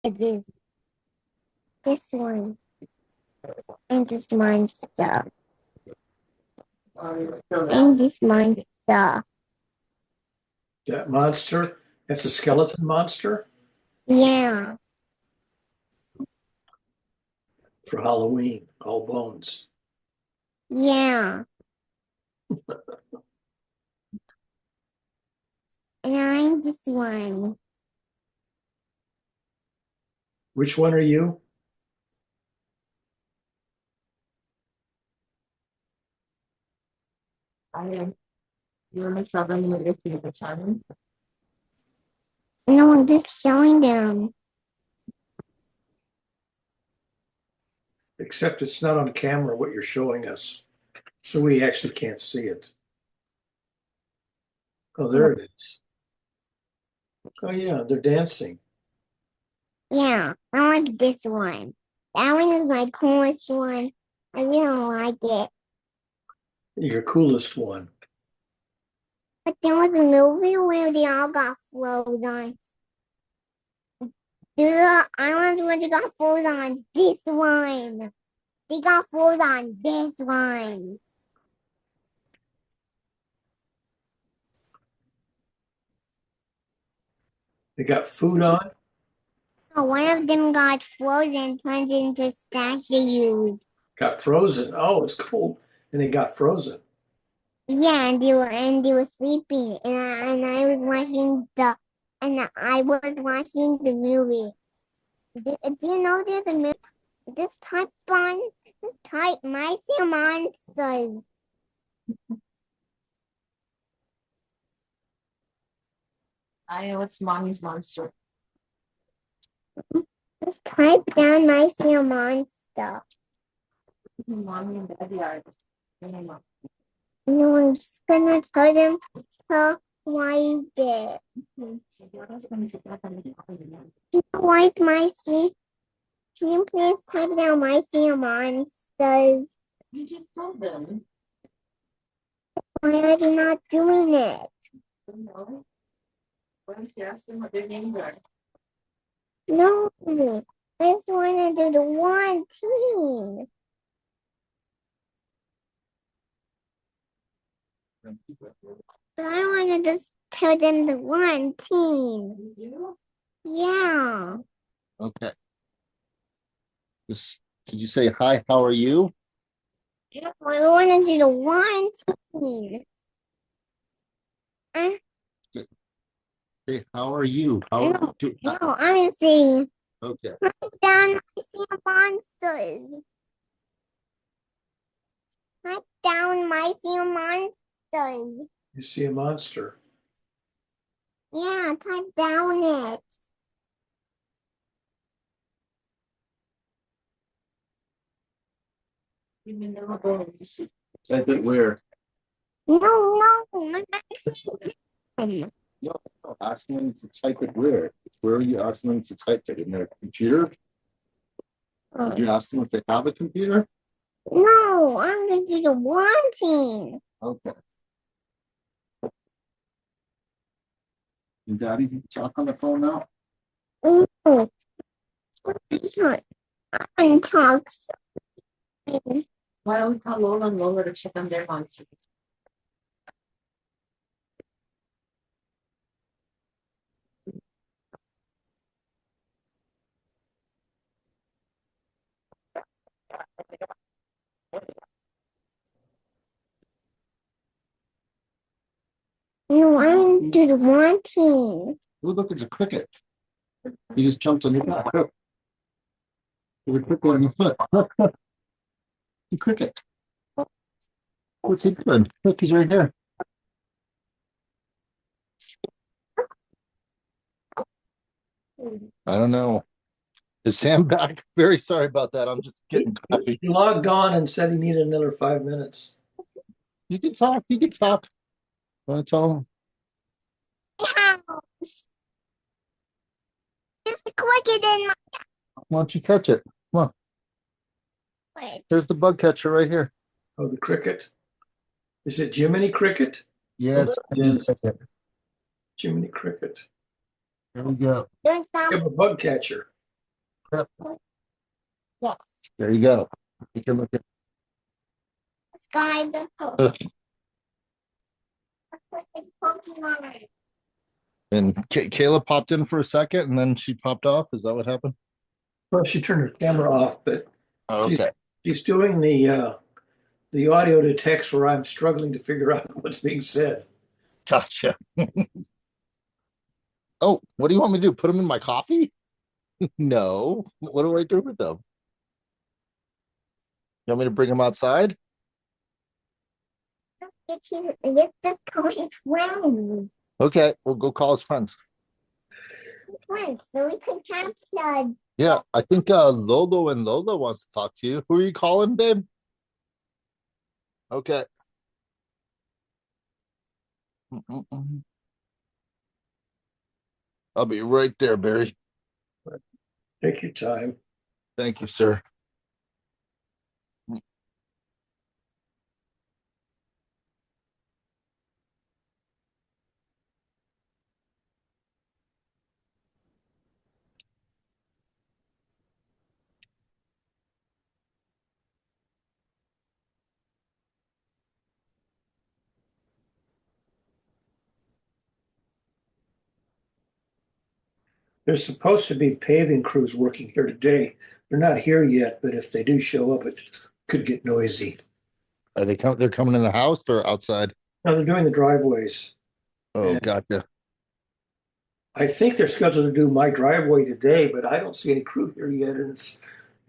It is this one and this monster and this monster. That monster? That's a skeleton monster Yeah, for Halloween, all bones. yeah. And I'm this one. Which one are you? I am. You want to tell them what you're doing the time? No, I'm just showing them. Except it's not on camera what you're showing us. So we actually can't see it. Oh, there it is. Oh yeah, they're dancing. Yeah, I like this one. That one is my coolest one. I really like it. Your coolest one. But there was a movie where they all got flows on. I wonder what they got flows on this one. They got flows on this one. They got food on. Oh, one of them got frozen, turned into statues. Got frozen. Oh, it's cold. And they got frozen. Yeah, and they were sleeping, and I was watching the movie. Do you know there's a movie this type mice and monsters. I know it's mommy's monster. Just type down mice and monster. Mommy and daddy are. No, I'm just gonna tell why you did. White mice. Can you please type down mice and monsters? You just told them. Why are you not doing it? No. Why don't you ask them what their names are? No, I just want to do the one team. But I want to just tell them the one team. Yeah. Okay. Did you say hi? How are you? I want to do the one team. Say how are you? How are you? No, I'm gonna see. Okay. Down, I see monsters. Type down my see monsters. You see a monster. Yeah, type down it. You mean the bones? Type it where? No, I'm not seeing. No, asking them to type it where? Where are you asking them to type it? In their computer? Did you ask them if they have a computer? No, I'm gonna do the one team. Okay. Your daddy can talk on the phone now? No, it's not. I can talk. Why don't we call Lola and Lola to check on their monsters? No, I'm gonna do the one team. Oh, look, it's a cricket. He just jumped on your back. Look. There's a cricket on your foot. Look, look. The cricket. What's he doing? Look, he's right there. I don't know. Is Sam back? Very sorry about that. I'm just getting coffee. He logged on and said he needed another 5 minutes. You can talk. You can talk. Want to tell him? There's a cricket in my. Why don't you catch it? Come on. Wait. There's the bug catcher right here. Oh, the cricket. Is it Jiminy Cricket? Yes. It is. Jiminy Cricket. There we go. There's You some. have a bug catcher. Yes. There you go. You can look at. Sky the Ugh. Pokemon. And Kayla popped in for a second, and then she popped off. Is that what happened? Well, she turned her camera off, but Oh, she's, okay. she's doing the audio to text where I'm struggling to figure out what's being said. Gotcha. Oh, what do you want me to do? Put them in my coffee? No. What do I do with them? You want me to bring them outside? It's just call his friends. Okay, we'll go call his friends. Friends, so we can catch the Yeah, I think Lolo and Lola wants to talk to you. Who are you calling, babe? Okay. Mm-mm-mm. I'll be right there, Barry. Take your time. Thank you, sir. There's supposed to be paving crews working here today. They're not here yet, but if they do show up, it could get noisy. Are they coming? They're coming in the house or outside? Now they're doing the driveways. Oh, And gotcha. I think they're scheduled to do my driveway today, but I don't see any crew here yet, and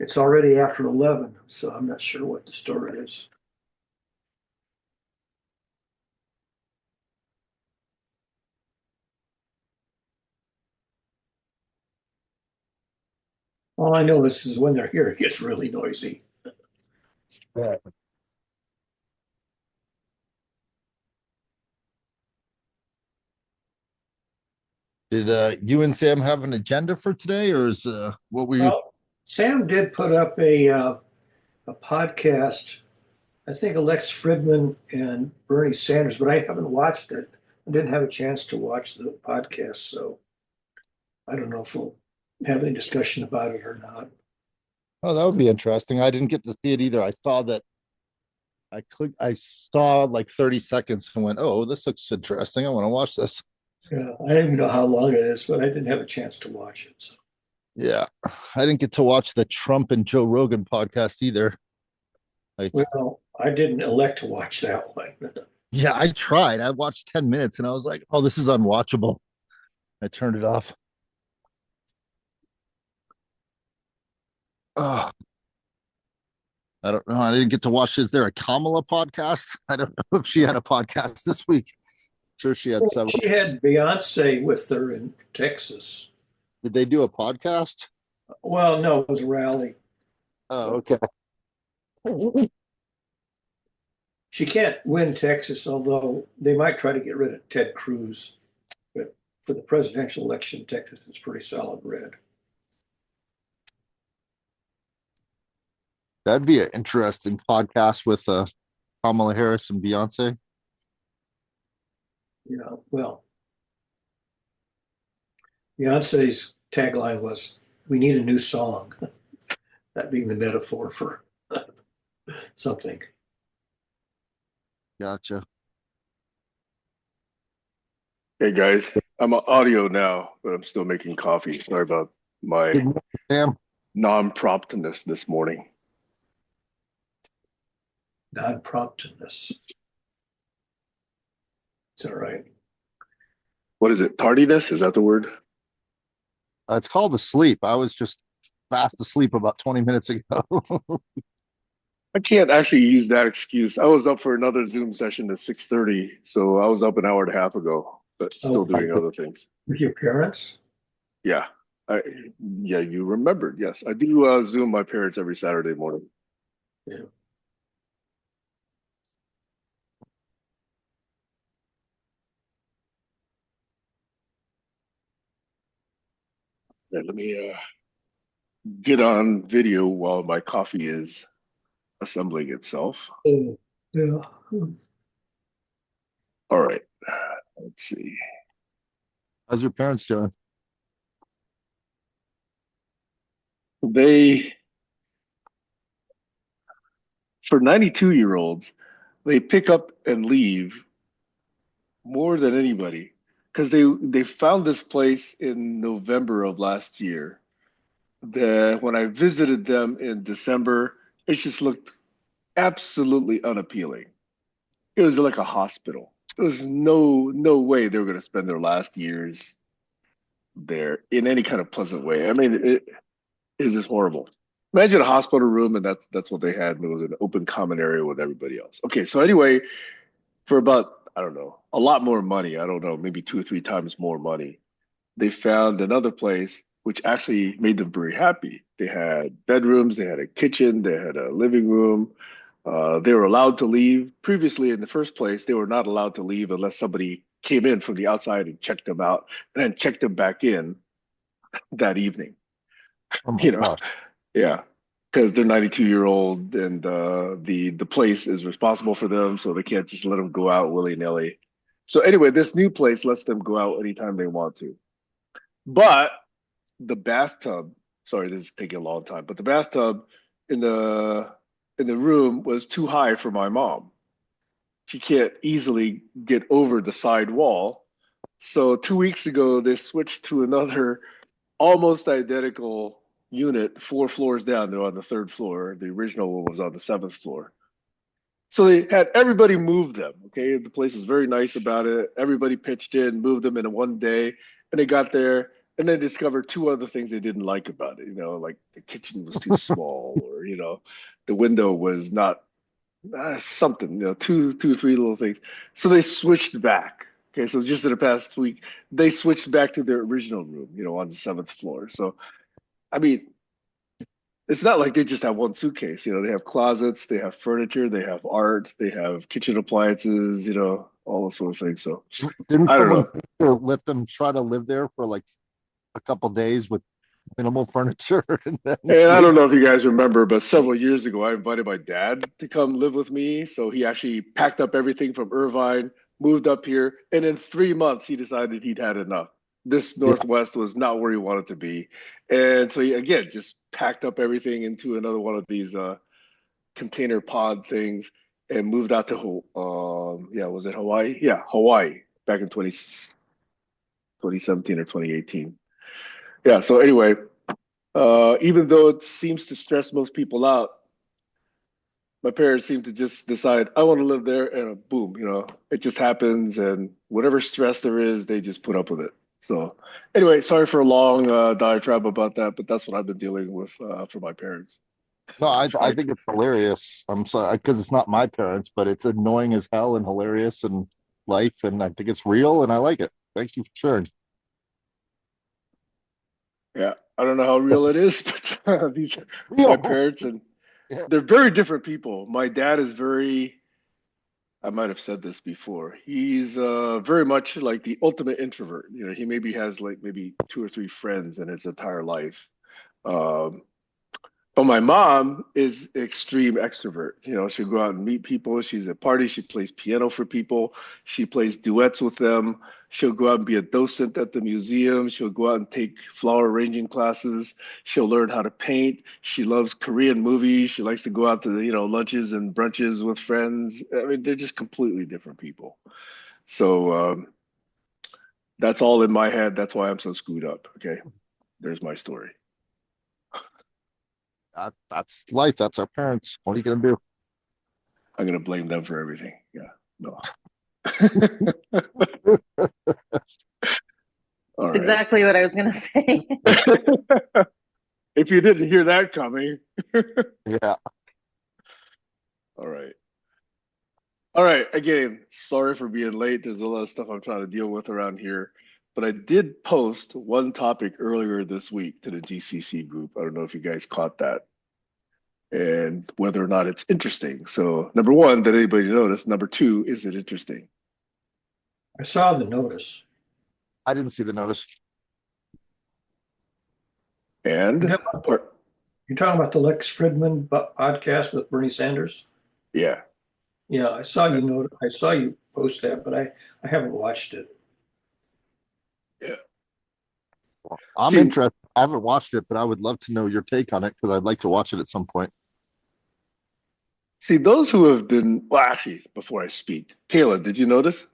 it's already after 11, so I'm not sure what the story is. All I know is when they're here, it gets really noisy. Yeah. Did you and Sam have an agenda for today, or is what were you? Well, Sam did put up a podcast. I think Alex Fridman and Bernie Sanders, but I haven't watched it. I didn't have a chance to watch the podcast, so I don't know if we'll have any discussion about it or not. Oh, that would be interesting. I didn't get to see it either. I saw that. I saw like 30 seconds and went, "Oh, this looks interesting. I want to watch this." Yeah, I don't even know how long it is, but I didn't have a chance to watch it. So. Yeah, I didn't get to watch the Trump and Joe Rogan podcast either. Well, I didn't elect to watch that one. Yeah, I tried. I watched 10 minutes and I was like, "Oh, this is unwatchable." I turned it off. Oh, I don't know. I didn't get to watch. Is there a Kamala podcast? I don't know if she had a podcast this week. Sure, she had several. She had Beyonce with her in Texas. Did they do a podcast? Well, no, it was a rally. Oh, okay. She can't win Texas, although they might try to get rid of Ted Cruz. But for the presidential election, Texas is pretty solid red. That'd be an interesting podcast with Kamala Harris and Beyonce. Yeah, well, Beyonce's tagline was, "We need a new song." That being the metaphor for something. Gotcha. Hey guys, I'm on audio now, but I'm still making coffee. Sorry about my Good morning, Sam. non-promptness this morning. Non-promptness. It's all right. What is it? Tardiness? Is that the word? It's called asleep. I was just fast asleep about 20 minutes ago. I can't actually use that excuse. I was up for another Zoom session at 6:30, so I was up an hour and a half ago, but still doing other things. With your parents? Yeah. Yeah, you remembered. Yes, I do Zoom my parents every Saturday morning. Yeah. Yeah, let me get on video while my coffee is assembling itself. Oh, yeah. All right. Let's see. How's your parents doing? they, for 92-year-olds, they pick up and leave more than anybody because they found this place in November of last year. When I visited them in December, it just looked absolutely unappealing. It was like a hospital. There was no way they were going to spend their last years there in any kind of pleasant way. I mean, it is just horrible. Imagine a hospital room, and that's what they had. And it was an open common area with everybody else. Okay, so anyway, for about, I don't know, a lot more money. I don't know, maybe 2 or 3 times more money. They found another place which actually made them very happy. They had bedrooms, they had a kitchen, they had a living room. They were allowed to leave. Previously, in the first place, they were not allowed to leave unless somebody came in from the outside and checked them out, and then checked them back in that evening. Oh my You know, gosh. yeah, because they're 92-year-old, and the place is responsible for them, so they can't just let them go out willy-nilly. So anyway, this new place lets them go out anytime they want to. But the bathtub, sorry, this is taking a long time, but the bathtub in the room was too high for my mom. She can't easily get over the side wall. So 2 weeks ago, they switched to another almost identical unit 4 floors down. They're on the 3rd floor. The original one was on the 7th floor. So they had everybody move them. Okay, the place was very nice about it. Everybody pitched in, moved them in one day, and they got there and they discovered 2 other things they didn't like about it. Like the kitchen was too small, or the window was not something. 3 little things. So they switched back. Okay, so just in the past week, they switched back to their original room. On the 7th floor. So I mean, it's not like they just have one suitcase. They have closets, they have furniture, they have art, they have kitchen appliances, all those sort of things. So Didn't I don't someone know. let them try to live there for like a couple days with minimal furniture and then And I leave? don't know if you guys remember, but several years ago, I invited my dad to come live with me. So he actually packed up everything from Irvine, moved up here, and in 3 months, he decided he'd had enough. This Yeah. Northwest was not where he wanted to be. And so he, again, just packed up everything into another one of these container pod things and moved out to yeah, was it Hawaii? Yeah, Hawaii back in 2017 or 2018. Yeah, so anyway, even though it seems to stress most people out, my parents seem to just decide, I want to live there, and boom, it just happens, and whatever stress there is, they just put up with it. So anyway, sorry for a long diatribe about that, but that's what I've been dealing with for my parents. No, I Right. think it's hilarious. I'm sorry because it's not my parents, but it's annoying as hell and hilarious and life, and I think it's real and I like it. Thank you for sharing. Yeah, I don't know how real it is, but these are my Real. parents, and Yeah. they're very different people. My dad is very, I might have said this before. He's very much like the ultimate introvert. He maybe has like maybe 2 or 3 friends in his entire life. Um, But my mom is extreme extrovert. She'll go out and meet people. She's at parties. She plays piano for people. She plays duets with them. She'll go out and be a docent at the museum. She'll go out and take flower arranging classes. She'll learn how to paint. She loves Korean movies. She likes to go out to, lunches and brunches with friends. I mean, they're just completely different people. So that's all in my head. That's why I'm so screwed up. Okay. There's my story. That's life. That's our parents. What are you gonna do? I'm going to blame them for everything. Yeah. No. All That's right. exactly what I was gonna say. If you didn't hear that coming. Yeah. All right. All right. Again, sorry for being late. There's a lot of stuff I'm trying to deal with around here. But I did post one topic earlier this week to the GCC group. I don't know if you guys caught that and whether or not it's interesting. So, number one, did anybody notice? Number two, is it interesting? I saw the notice. I didn't see the notice. And part, You're talking about the Lex Fridman podcast with Bernie Sanders? yeah. Yeah, I saw you post that, but I haven't watched it. Yeah. I'm See, interested. I haven't watched it, but I would love to know your take on it because I'd like to watch it at some point. See, those who have been, well, actually, before I speak, Kayla, did you notice?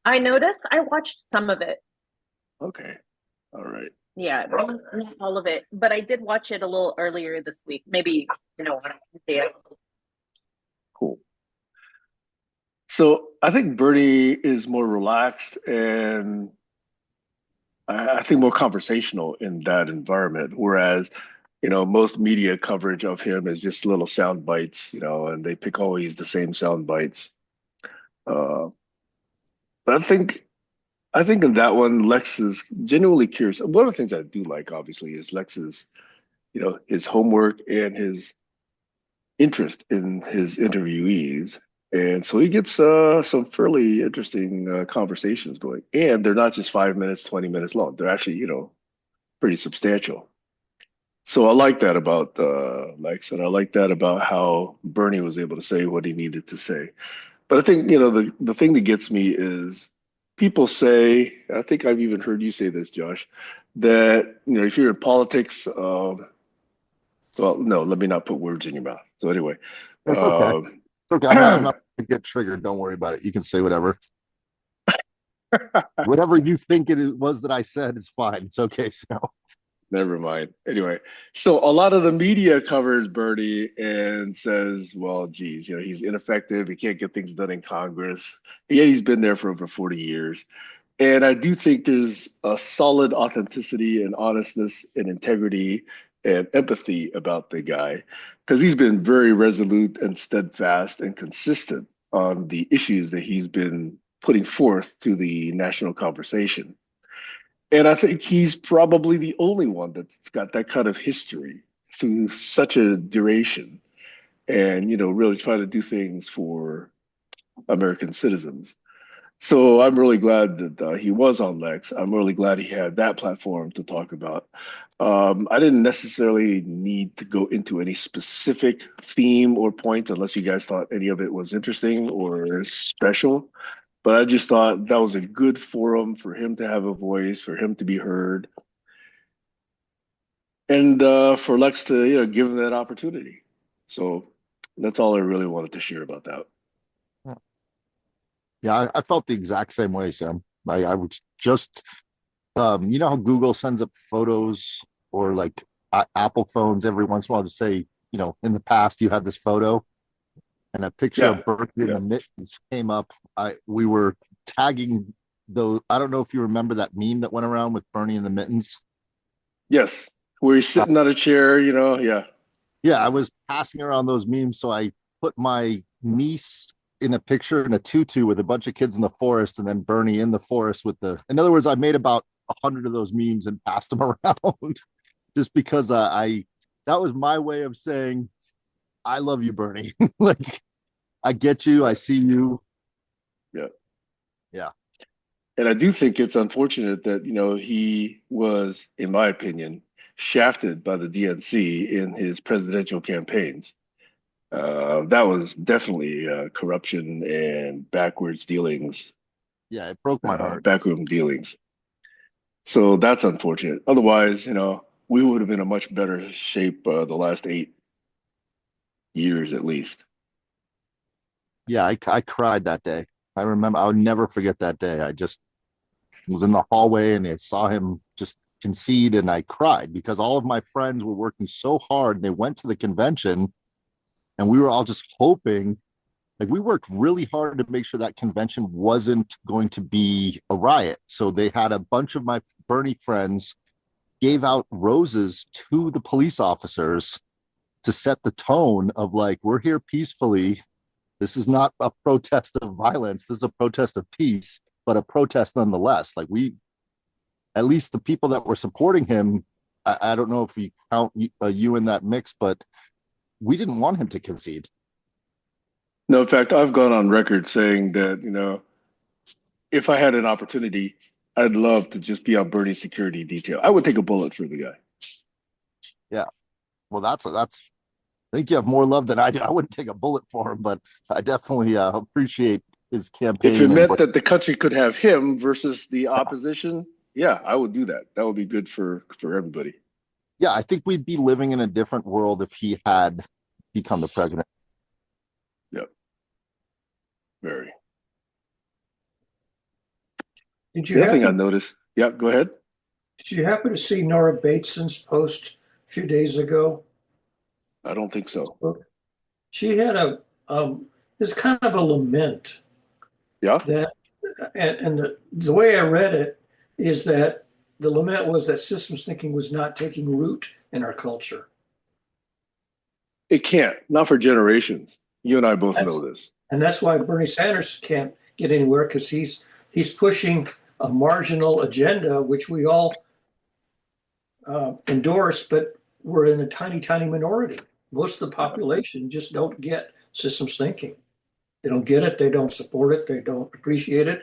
I noticed. I watched some of it. Okay. All right. Yeah, not all of it, but I did watch it a little earlier this week. Maybe, Wednesday. Cool. So I think Bernie is more relaxed and I think more conversational in that environment. Whereas, most media coverage of him is just little sound bites, and they pick always the same sound bites. Uh, but I think in that one, Lex is genuinely curious. One of the things I do like, obviously, is Lex's, his homework and his interest in his interviewees. And so he gets some fairly interesting conversations going. And they're not just 5 minutes, 20 minutes long. They're actually, pretty substantial. So I like that about Lex, and I like that about how Bernie was able to say what he needed to say. But I think, the thing that gets me is people say, I think I've even heard you say this, Josh, that, if you're in politics, well, no, let me not put words in your mouth. So anyway, It's okay. It's okay. I'm not gonna get triggered. Don't worry about it. You can say whatever. Whatever you think it was that I said is fine. It's okay. So never mind. Anyway, so a lot of the media covers Bernie and says, well, geez, he's ineffective. He can't get things done in Congress. Yet he's been there for over 40 years. And I do think there's a solid authenticity and honestness and integrity and empathy about the guy because he's been very resolute and steadfast and consistent on the issues that he's been putting forth to the national conversation. And I think he's probably the only one that's got that kind of history through such a duration and, really try to do things for American citizens. So I'm really glad that he was on Lex. I'm really glad he had that platform to talk about. I didn't necessarily need to go into any specific theme or point unless you guys thought any of it was interesting or special. But I just thought that was a good forum for him to have a voice, for him to be heard, and for Lex to, give him that opportunity. So that's all I really wanted to share about that. yeah, I felt the exact same way, Sam. I was just, you know how Google sends up photos or like Apple phones every once in a while to say, in the past you had this photo, and a picture Yeah, of Berkeley in yeah. the mittens came up. We were tagging those. I don't know if you remember that meme that went around with Bernie in the mittens. Yes, where he's sitting on a chair, yeah. Yeah, I was passing around those memes, so I put my niece in a picture in a tutu with a bunch of kids in the forest, and then Bernie in the forest with the. In other words, I made about 100 of those memes and passed them around, just because that was my way of saying I love you, Bernie. Like I get you, I see you. Yeah. Yeah. And I do think it's unfortunate that, he was, in my opinion, shafted by the DNC in his presidential campaigns. That was definitely corruption and backwards dealings, Yeah, it broke my heart. backroom dealings. So that's unfortunate. Otherwise, we would have been in a much better shape the last 8 years at least. Yeah, I cried that day. I remember, I'll never forget that day. I just was in the hallway and I saw him just concede, and I cried because all of my friends were working so hard. They went to the convention and we were all just hoping, like we worked really hard to make sure that convention wasn't going to be a riot. So they had a bunch of my Bernie friends gave out roses to the police officers to set the tone of like, we're here peacefully. This is not a protest of violence. This is a protest of peace, but a protest nonetheless. Like at least the people that were supporting him, I don't know if you count you in that mix, but we didn't want him to concede. No, in fact, I've gone on record saying that, if I had an opportunity, I'd love to just be on Bernie's security detail. I would take a bullet for the guy. Yeah. Well, that's I think you have more love than I do. I wouldn't take a bullet for him, but I definitely appreciate his If it campaign. meant that the country could have him versus the opposition, Yeah, I would do that. That would be good for everybody. Yeah, I think we'd be living in a different world if he had become the president. Yep, very. Did The you other thing I happen noticed. Yeah, go ahead. did you happen to see Nora Bateson's post a few days ago? I don't think so. She had it's kind of a lament Yeah, that, and the way I read it is that the lament was that systems thinking was not taking root in our culture. it can't. Not for generations. You and I both know That's this. and that's why Bernie Sanders can't get anywhere because he's pushing a marginal agenda, which we all endorse, but we're in a tiny, tiny minority. Most of the Yeah. population just don't get systems thinking. They don't get it. They don't support it. They don't appreciate it.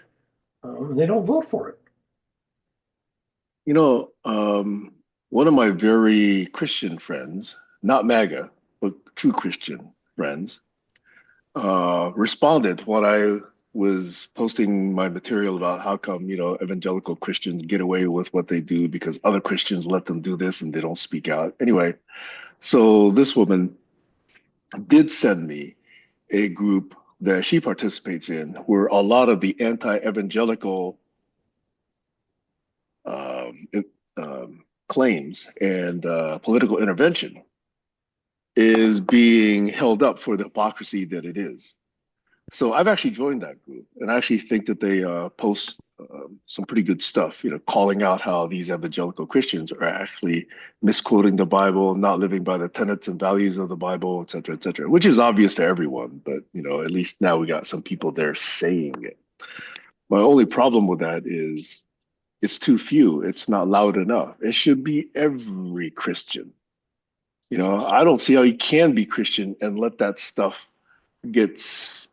And they don't vote for it. You know, one of my very Christian friends, not MAGA, but true Christian friends, responded when I was posting my material about how come, evangelical Christians get away with what they do because other Christians let them do this and they don't speak out. Anyway, so this woman did send me a group that she participates in where a lot of the anti-evangelical um, claims and political intervention is being held up for the hypocrisy that it is. So I've actually joined that group, and I actually think that they post some pretty good stuff, calling out how these evangelical Christians are actually misquoting the Bible, not living by the tenets and values of the Bible, et cetera, which is obvious to everyone. But, at least now we got some people there saying it. My only problem with that is it's too few. It's not loud enough. It should be every Christian. I don't see how you can be Christian and let that stuff get spewed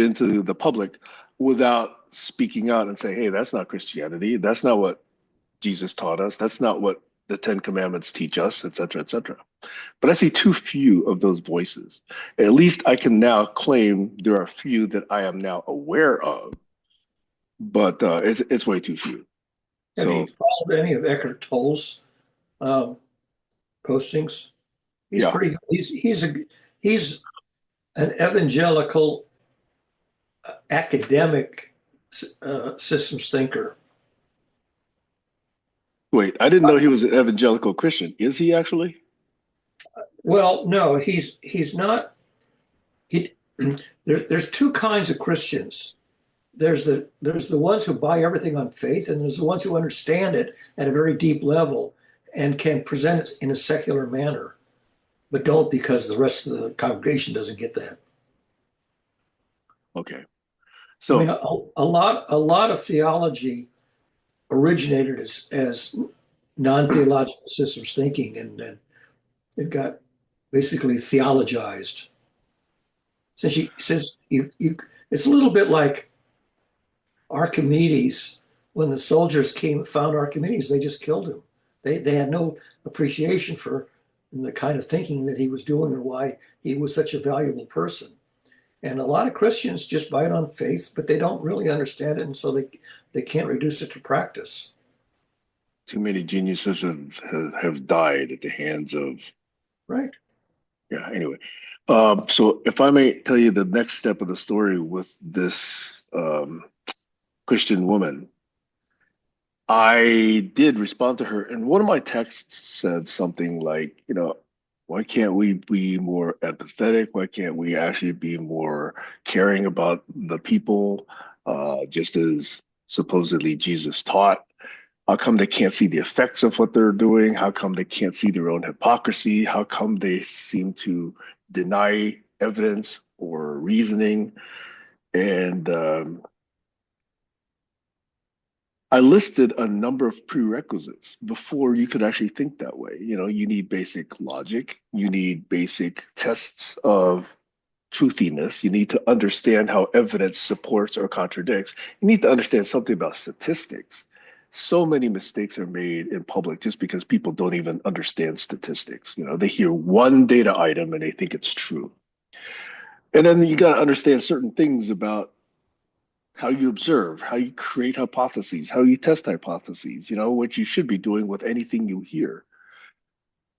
into the public without speaking out and say, hey, that's not Christianity. That's not what Jesus taught us. That's not what the Ten Commandments teach us, et cetera, et cetera. But I see too few of those voices. At least I can now claim there are a few that I am now aware of, but it's way too few. Have you So followed any of Eckhart Tolle's um, postings? He's yeah, pretty. He's an evangelical academic systems thinker. wait, I didn't know he was an evangelical Christian. Is he actually? Well, no, he's not. He there's two kinds of Christians. There's the ones who buy everything on faith, and there's the ones who understand it at a very deep level and can present it in a secular manner, but don't because the rest of the congregation doesn't get that. Okay. I mean, So a lot of theology originated as non-theological systems thinking, and then it got basically theologized. Since you it's a little bit like Archimedes. When the soldiers found Archimedes, they just killed him. They had no appreciation for the kind of thinking that he was doing or why he was such a valuable person. And a lot of Christians just buy it on faith, but they don't really understand it, and so they can't reduce it to practice. too many geniuses have died at the hands of, Right. yeah, anyway. So if I may tell you the next step of the story with this Christian woman, I did respond to her, and one of my texts said something like, why can't we be more empathetic? Why can't we actually be more caring about the people, just as supposedly Jesus taught? How come they can't see the effects of what they're doing? How come they can't see their own hypocrisy? How come they seem to deny evidence or reasoning? And I listed a number of prerequisites before you could actually think that way. You need basic logic, you need basic tests of truthiness, you need to understand how evidence supports or contradicts, you need to understand something about statistics. So many mistakes are made in public just because people don't even understand statistics. They hear one data item and they think it's true. And then you got to understand certain things about how you observe, how you create hypotheses, how you test hypotheses, what you should be doing with anything you hear.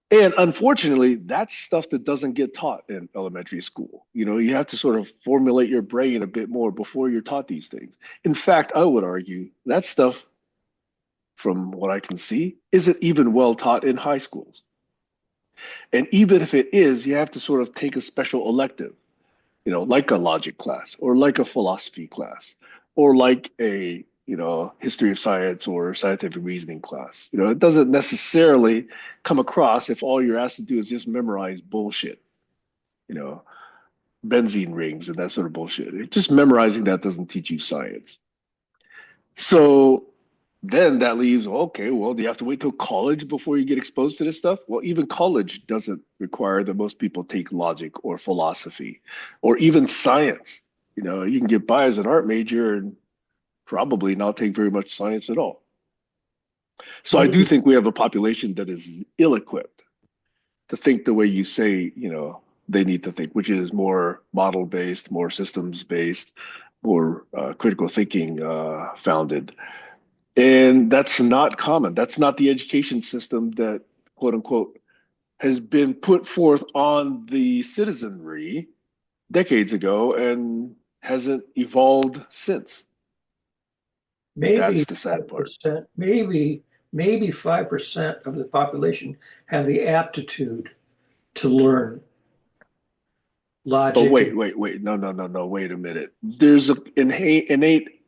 And unfortunately, that's stuff that doesn't get taught in elementary school. You have to sort of formulate your brain a bit more before you're taught these things. In fact, I would argue that stuff, from what I can see, isn't even well taught in high schools. And even if it is, you have to sort of take a special elective, like a logic class or like a philosophy class or like a, history of science or scientific reasoning class. It doesn't necessarily come across if all you're asked to do is just memorize bullshit, you know, benzene rings and that sort of bullshit. Just memorizing that doesn't teach you science. So then that leaves, okay, well, do you have to wait till college before you get exposed to this stuff? Well, even college doesn't require that most people take logic or philosophy or even science. You can get by as an art major and probably not take very much science at all. So I do think we have a population that is ill-equipped to think the way you say, they need to think, which is more model-based, more systems-based, more critical thinking founded. And that's not common. That's not the education system that, quote unquote, has been put forth on the citizenry decades ago and hasn't evolved since. Maybe That's the sad part. 5%, maybe 5% of the population have the aptitude to learn logic. Oh, wait. No. Wait a minute. There's an innate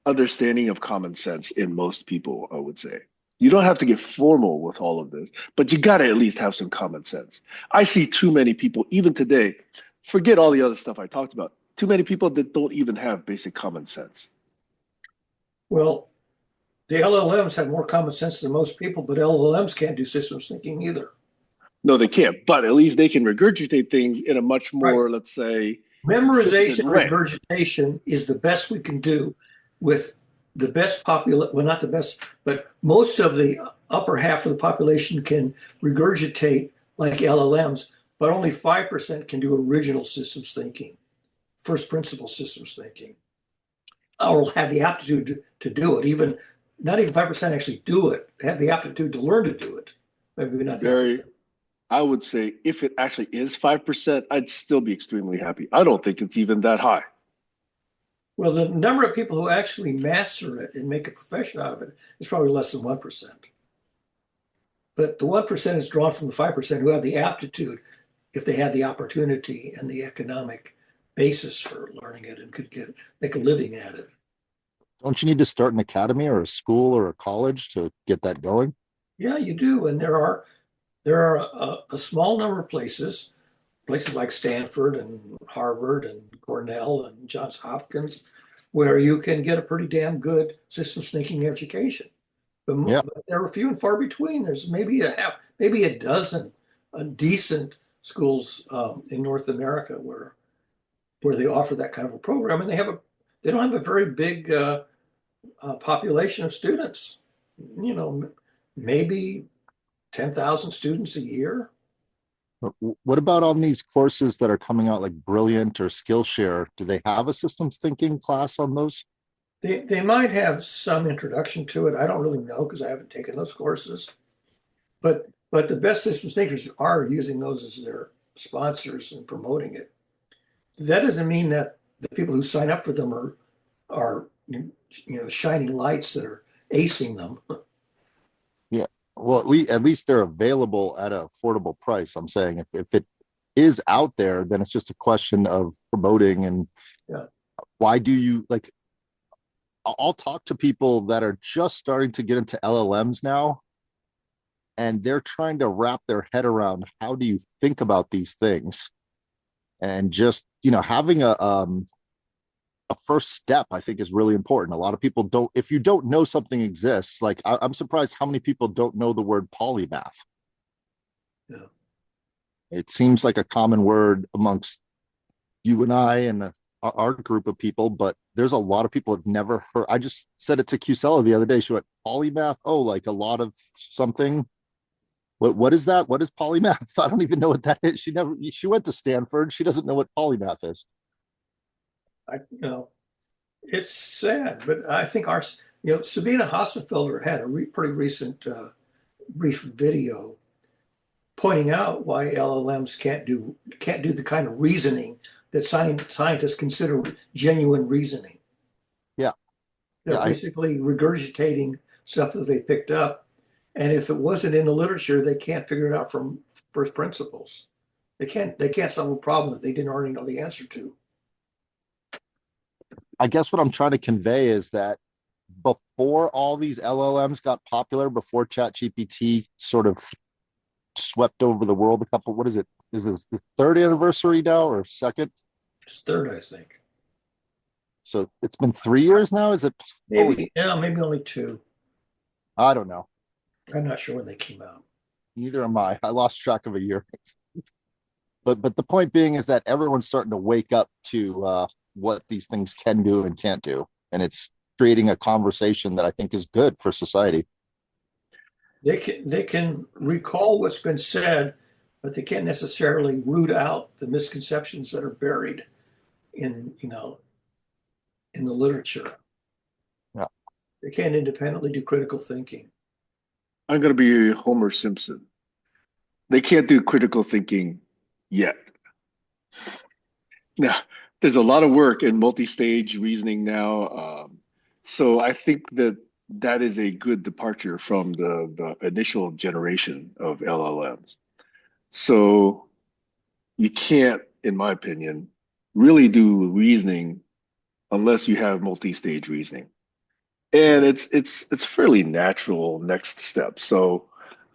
understanding of common sense in most people, I would say. You don't have to get formal with all of this, but you got to at least have some common sense. I see too many people, even today, forget all the other stuff I talked about, too many people that don't even have basic common sense. Well, the LLMs have more common sense than most people, but LLMs can't do systems thinking either. No, they can't, but at least they can regurgitate things in a much more, let's say, Memorization, consistent way. regurgitation is the best we can do with the best well, not the best, but most of the upper half of the population can regurgitate like LLMs, but only 5% can do original systems thinking, first principle systems thinking, or have the aptitude to do it. Even not even 5% actually do it, have the aptitude to learn to do it. Maybe not. I would say if it actually is 5%, I'd still be extremely happy. I don't think it's even that high. Well, the number of people who actually master it and make a profession out of it is probably less than 1%. But the 1% is drawn from the 5% who have the aptitude, if they had the opportunity and the economic basis for learning it and could make a living at it. Don't you need to start an academy or a school or a college to get that going? Yeah, you do. And there are a small number of places like Stanford and Harvard and Cornell and Johns Hopkins, where you can get a pretty damn good systems thinking education. But there are few and far between. There's maybe a dozen decent schools in North America where they offer that kind of a program, and they don't have a very big population of students. Maybe 10,000 students a year. What about on these courses that are coming out like Brilliant or Skillshare? Do they have a systems thinking class on those? They might have some introduction to it. I don't really know because I haven't taken those courses. But the best systems thinkers are using those as their sponsors and promoting it. That doesn't mean that the people who sign up for them are shining lights that are acing them. Yeah. Well, at least they're available at an affordable price. I'm saying if it is out there, then it's just a question of promoting. And why do you like? I'll talk to people that are just starting to get into LLMs now, and they're trying to wrap their head around how do you think about these things, and just having a first step, I think, is really important. A lot of people don't. If you don't know something exists, like I'm surprised how many people don't know the word polymath. Yeah, it seems like a common word amongst you and I and our group of people, but there's a lot of people have never heard. I just said it to Cusella the other day. She went, polymath? Oh, like a lot of something. What is that? What is polymath? I don't even know what that is. She went to Stanford. She doesn't know what polymath is. It's sad, but I think Sabina Hasselfelder had a pretty recent brief video pointing out why LLMs can't do the kind of reasoning that scientists consider genuine reasoning. Yeah. They're Yeah. basically regurgitating stuff that they picked up, and if it wasn't in the literature, they can't figure it out from first principles. They can't solve a problem that they didn't already know the answer to. I guess what I'm trying to convey is that before all these LLMs got popular, before ChatGPT sort of swept over the world what is it? Is this the third anniversary now or second? It's third, I think. So it's been 3 years now. Is it? Maybe only two. I don't know. I'm not sure when they came out. Neither am I. I lost track of a year. But the point being is that everyone's starting to wake up to what these things can do and can't do, and it's creating a conversation that I think is good for society. They can recall what's been said, but they can't necessarily root out the misconceptions that are buried in in the literature. Yeah. They can't independently do critical thinking. I'm going to be Homer Simpson. They can't do critical thinking yet. Now, there's a lot of work in multi-stage reasoning now. So I think that is a good departure from the initial generation of LLMs. So you can't, in my opinion, really do reasoning unless you have multi-stage reasoning. And it's fairly natural next step. So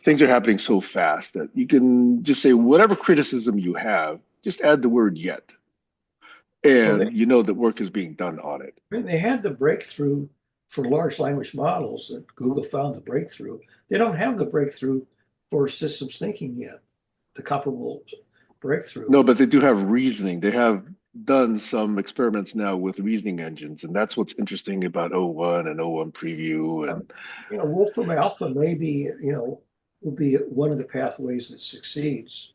things are happening so fast that you can just say whatever criticism you have, just add the word yet. Well, And you know that work is being done on it. they had the breakthrough for large language models that Google found the breakthrough. They don't have the breakthrough for systems thinking yet, the comparable breakthrough. No, but they do have reasoning. They have done some experiments now with reasoning engines, and that's what's interesting about O1 and O1 Preview. And Wolfram Alpha maybe, will be one of the pathways that succeeds.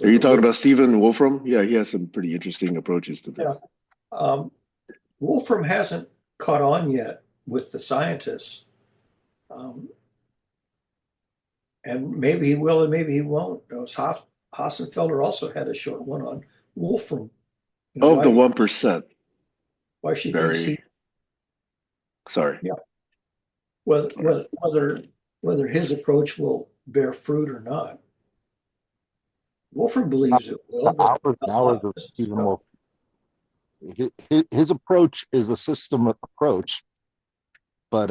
are you talking about Stephen Wolfram? Yeah, he has some pretty interesting approaches to this. Wolfram hasn't caught on yet with the scientists. And maybe he will and maybe he won't. Hassenfelder also had a short one on Wolfram. Of the 1%. Why she thinks Very, sorry. Yeah. Whether his approach will bear fruit or not. Wolfram believes it will. Ours is Stephen Wolf. His approach is a system approach, but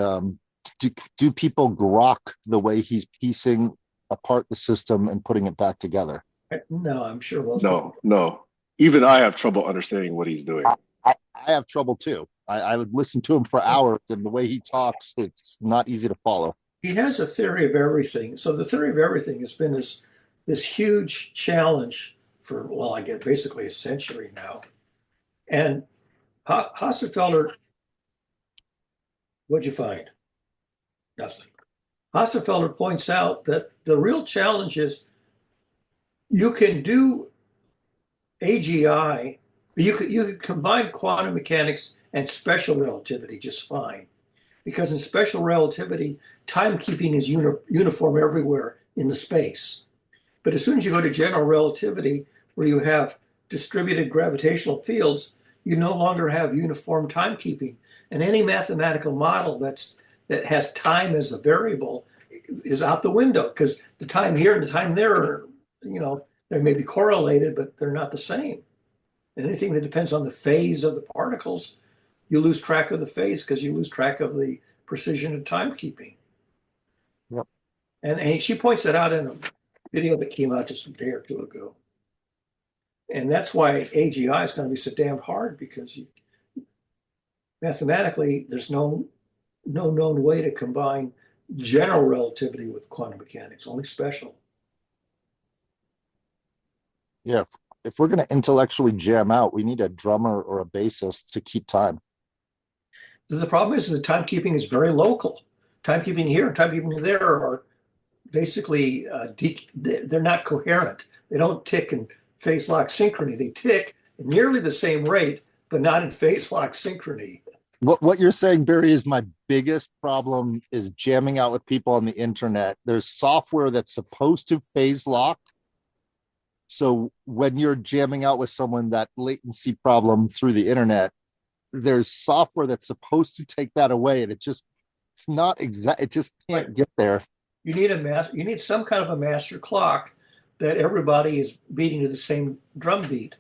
do people grok the way he's piecing apart the system and putting it back together? No, I'm sure most No. Even I have trouble understanding what he's doing. I have trouble too. I would listen to him for hours, and the way he talks, it's not easy to follow. He has a theory of everything. So the theory of everything has been this huge challenge for, well, I get basically a century now. And Hassenfelder, what'd you find? Nothing. Hassenfelder points out that the real challenge is you can do AGI, you could combine quantum mechanics and special relativity just fine. Because in special relativity, timekeeping is uniform everywhere in the space. But as soon as you go to general relativity, where you have distributed gravitational fields, you no longer have uniform timekeeping. And any mathematical model that has time as a variable is out the window, because the time here and the time there are, they may be correlated, but they're not the same. And anything that depends on the phase of the particles, you lose track of the phase because you lose track of the precision of timekeeping. Yep. And she points that out in a video that came out just a day or two ago. And that's why AGI is going to be so damn hard, because mathematically there's no known way to combine general relativity with quantum mechanics, only special. Yeah, if we're going to intellectually jam out, we need a drummer or a bassist to keep time. The problem is the timekeeping is very local. Timekeeping here, timekeeping there are basically, they're not coherent. They don't tick in phase lock synchrony. They tick at nearly the same rate, but not in phase lock synchrony. What you're saying, Barry, is my biggest problem is jamming out with people on the internet. There's software that's supposed to phase lock. So when you're jamming out with someone, that latency problem through the internet, there's software that's supposed to take that away, and it's not exact. It just can't get there. You need some kind of a master clock that everybody is beating to the same drum beat.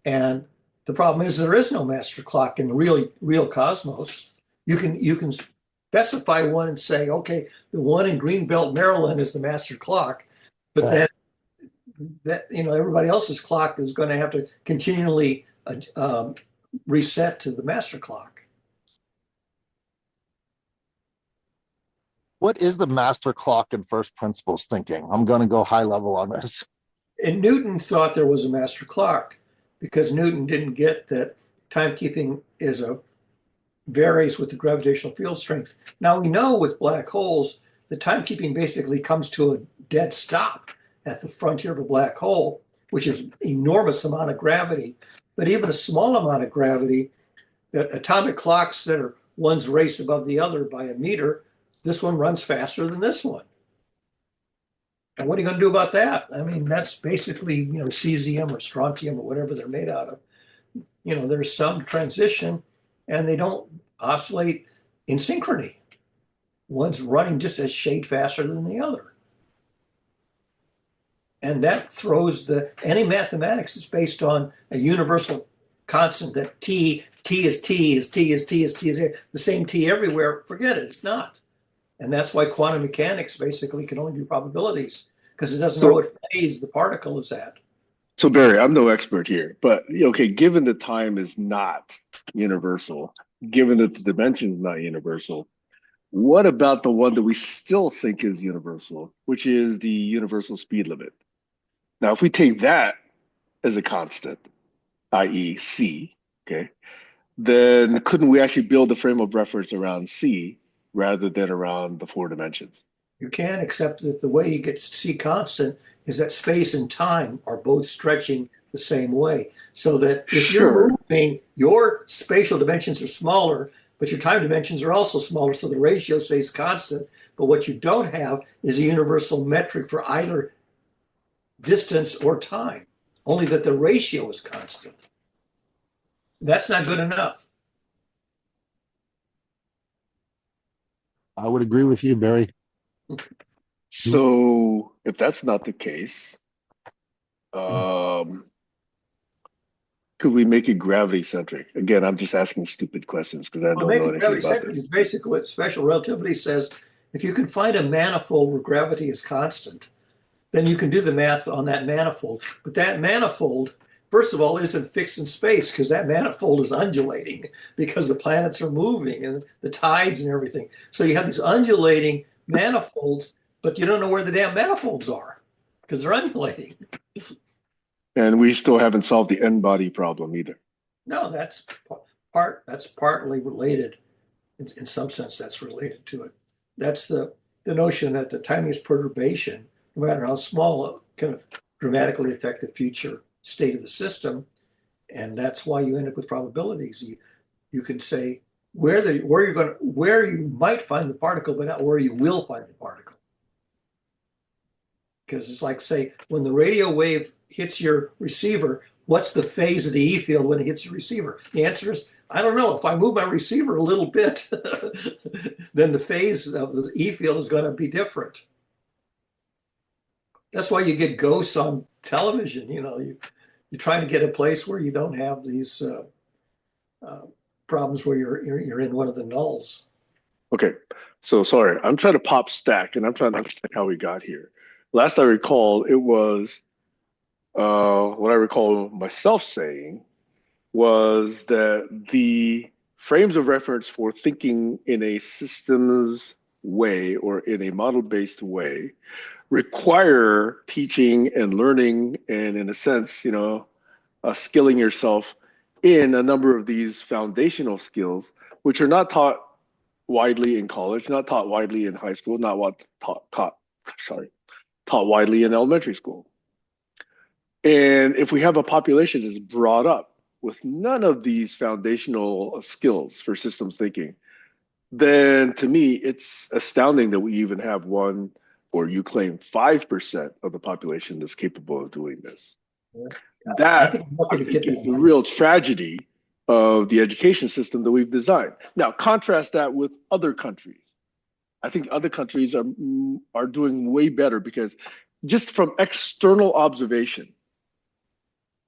And the problem is there is no master clock in the real cosmos. You can specify one and say, okay, the one in Greenbelt, Maryland is the master clock, but then everybody else's clock is going to have to continually reset to the master clock. What is the master clock in first principles thinking? I'm going to go high level on this. And Newton thought there was a master clock because Newton didn't get that timekeeping varies with the gravitational field strength. Now we know with black holes, the timekeeping basically comes to a dead stop at the frontier of a black hole, which is enormous amount of gravity. But even a small amount of gravity, that atomic clocks that are one's race above the other by a meter, this one runs faster than this one. And what are you going to do about that? I mean, that's basically, cesium or strontium or whatever they're made out of. There's some transition and they don't oscillate in synchrony. One's running just a shade faster than the other. And that throws any mathematics is based on a universal constant that T is the same T everywhere. Forget it, it's not. And that's why quantum mechanics basically can only do probabilities because it doesn't know what phase the particle is at. So Barry, I'm no expert here, but okay, given the time is not universal, given that the dimension is not universal, what about the one that we still think is universal, which is the universal speed limit? Now, if we take that as a constant, i.e. c, okay, then couldn't we actually build a frame of reference around c rather than around the four dimensions? You can, except that the way you get to c constant is that space and time are both stretching the same way. So that if you're moving, your spatial dimensions are smaller, but your time dimensions are also smaller, so the ratio stays constant. But what you don't have is a universal metric for either distance or time, only that the ratio is constant. That's not good enough. I would agree with you, Barry. So if that's not the case, could we make it gravity centric? Again, I'm just asking stupid questions because I don't know anything about this. Is basically what special relativity says. If you can find a manifold where gravity is constant, then you can do the math on that manifold. But that manifold, first of all, isn't fixed in space because that manifold is undulating because the planets are moving and the tides and everything. So you have these undulating manifolds, but you don't know where the damn manifolds are because they're undulating. And we still haven't solved the n-body problem either. No, that's partly related. In some sense, that's related to it. That's the notion that the tiniest perturbation, no matter how small, can dramatically affect the future state of the system. And that's why you end up with probabilities. You can say where you might find the particle, but not where you will find the particle. Because it's like, say, when the radio wave hits your receiver, what's the phase of the E field when it hits the receiver? The answer is, I don't know. If I move my receiver a little bit, then the phase of the E field is going to be different. That's why you get ghosts on television. You're trying to get a place where you don't have these problems where you're in one of the nulls. Okay, so sorry, I'm trying to pop stack and I'm trying to understand how we got here. Last I recall, it was what I recall myself saying was that the frames of reference for thinking in a systems way or in a model-based way require teaching and learning and, in a sense, skilling yourself in a number of these foundational skills, which are not taught widely in college, not taught widely in high school, not taught widely in elementary school. And if we have a population that's brought up with none of these foundational skills for systems thinking, then to me, it's astounding that we even have one, or you claim 5% of the population that's capable of doing this. Yeah. That I'm lucky I to think get is that the money. real tragedy of the education system that we've designed. Now, contrast that with other countries. I think other countries are doing way better because just from external observation,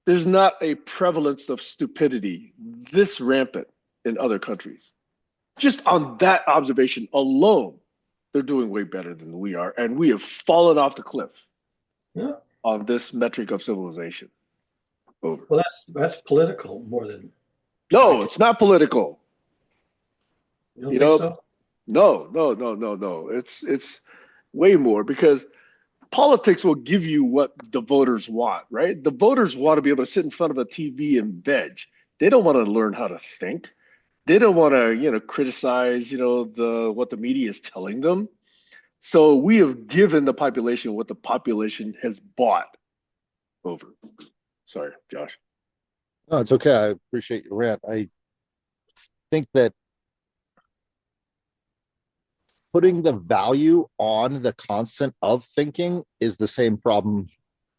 there's not a prevalence of stupidity this rampant in other countries. Just on that observation alone, they're doing way better than we are, and we have fallen off the cliff Yeah. on this metric of civilization. Over. Well, that's political more than No, scientific. it's not political. You don't You think know, so? no. It's way more because politics will give you what the voters want, right? The voters want to be able to sit in front of a TV and veg. They don't want to learn how to think. They don't want to, criticize, what the media is telling them. So we have given the population what the population has bought over. Sorry, Josh. No, it's okay. I appreciate your rant. I think that putting the value on the constant of thinking is the same problem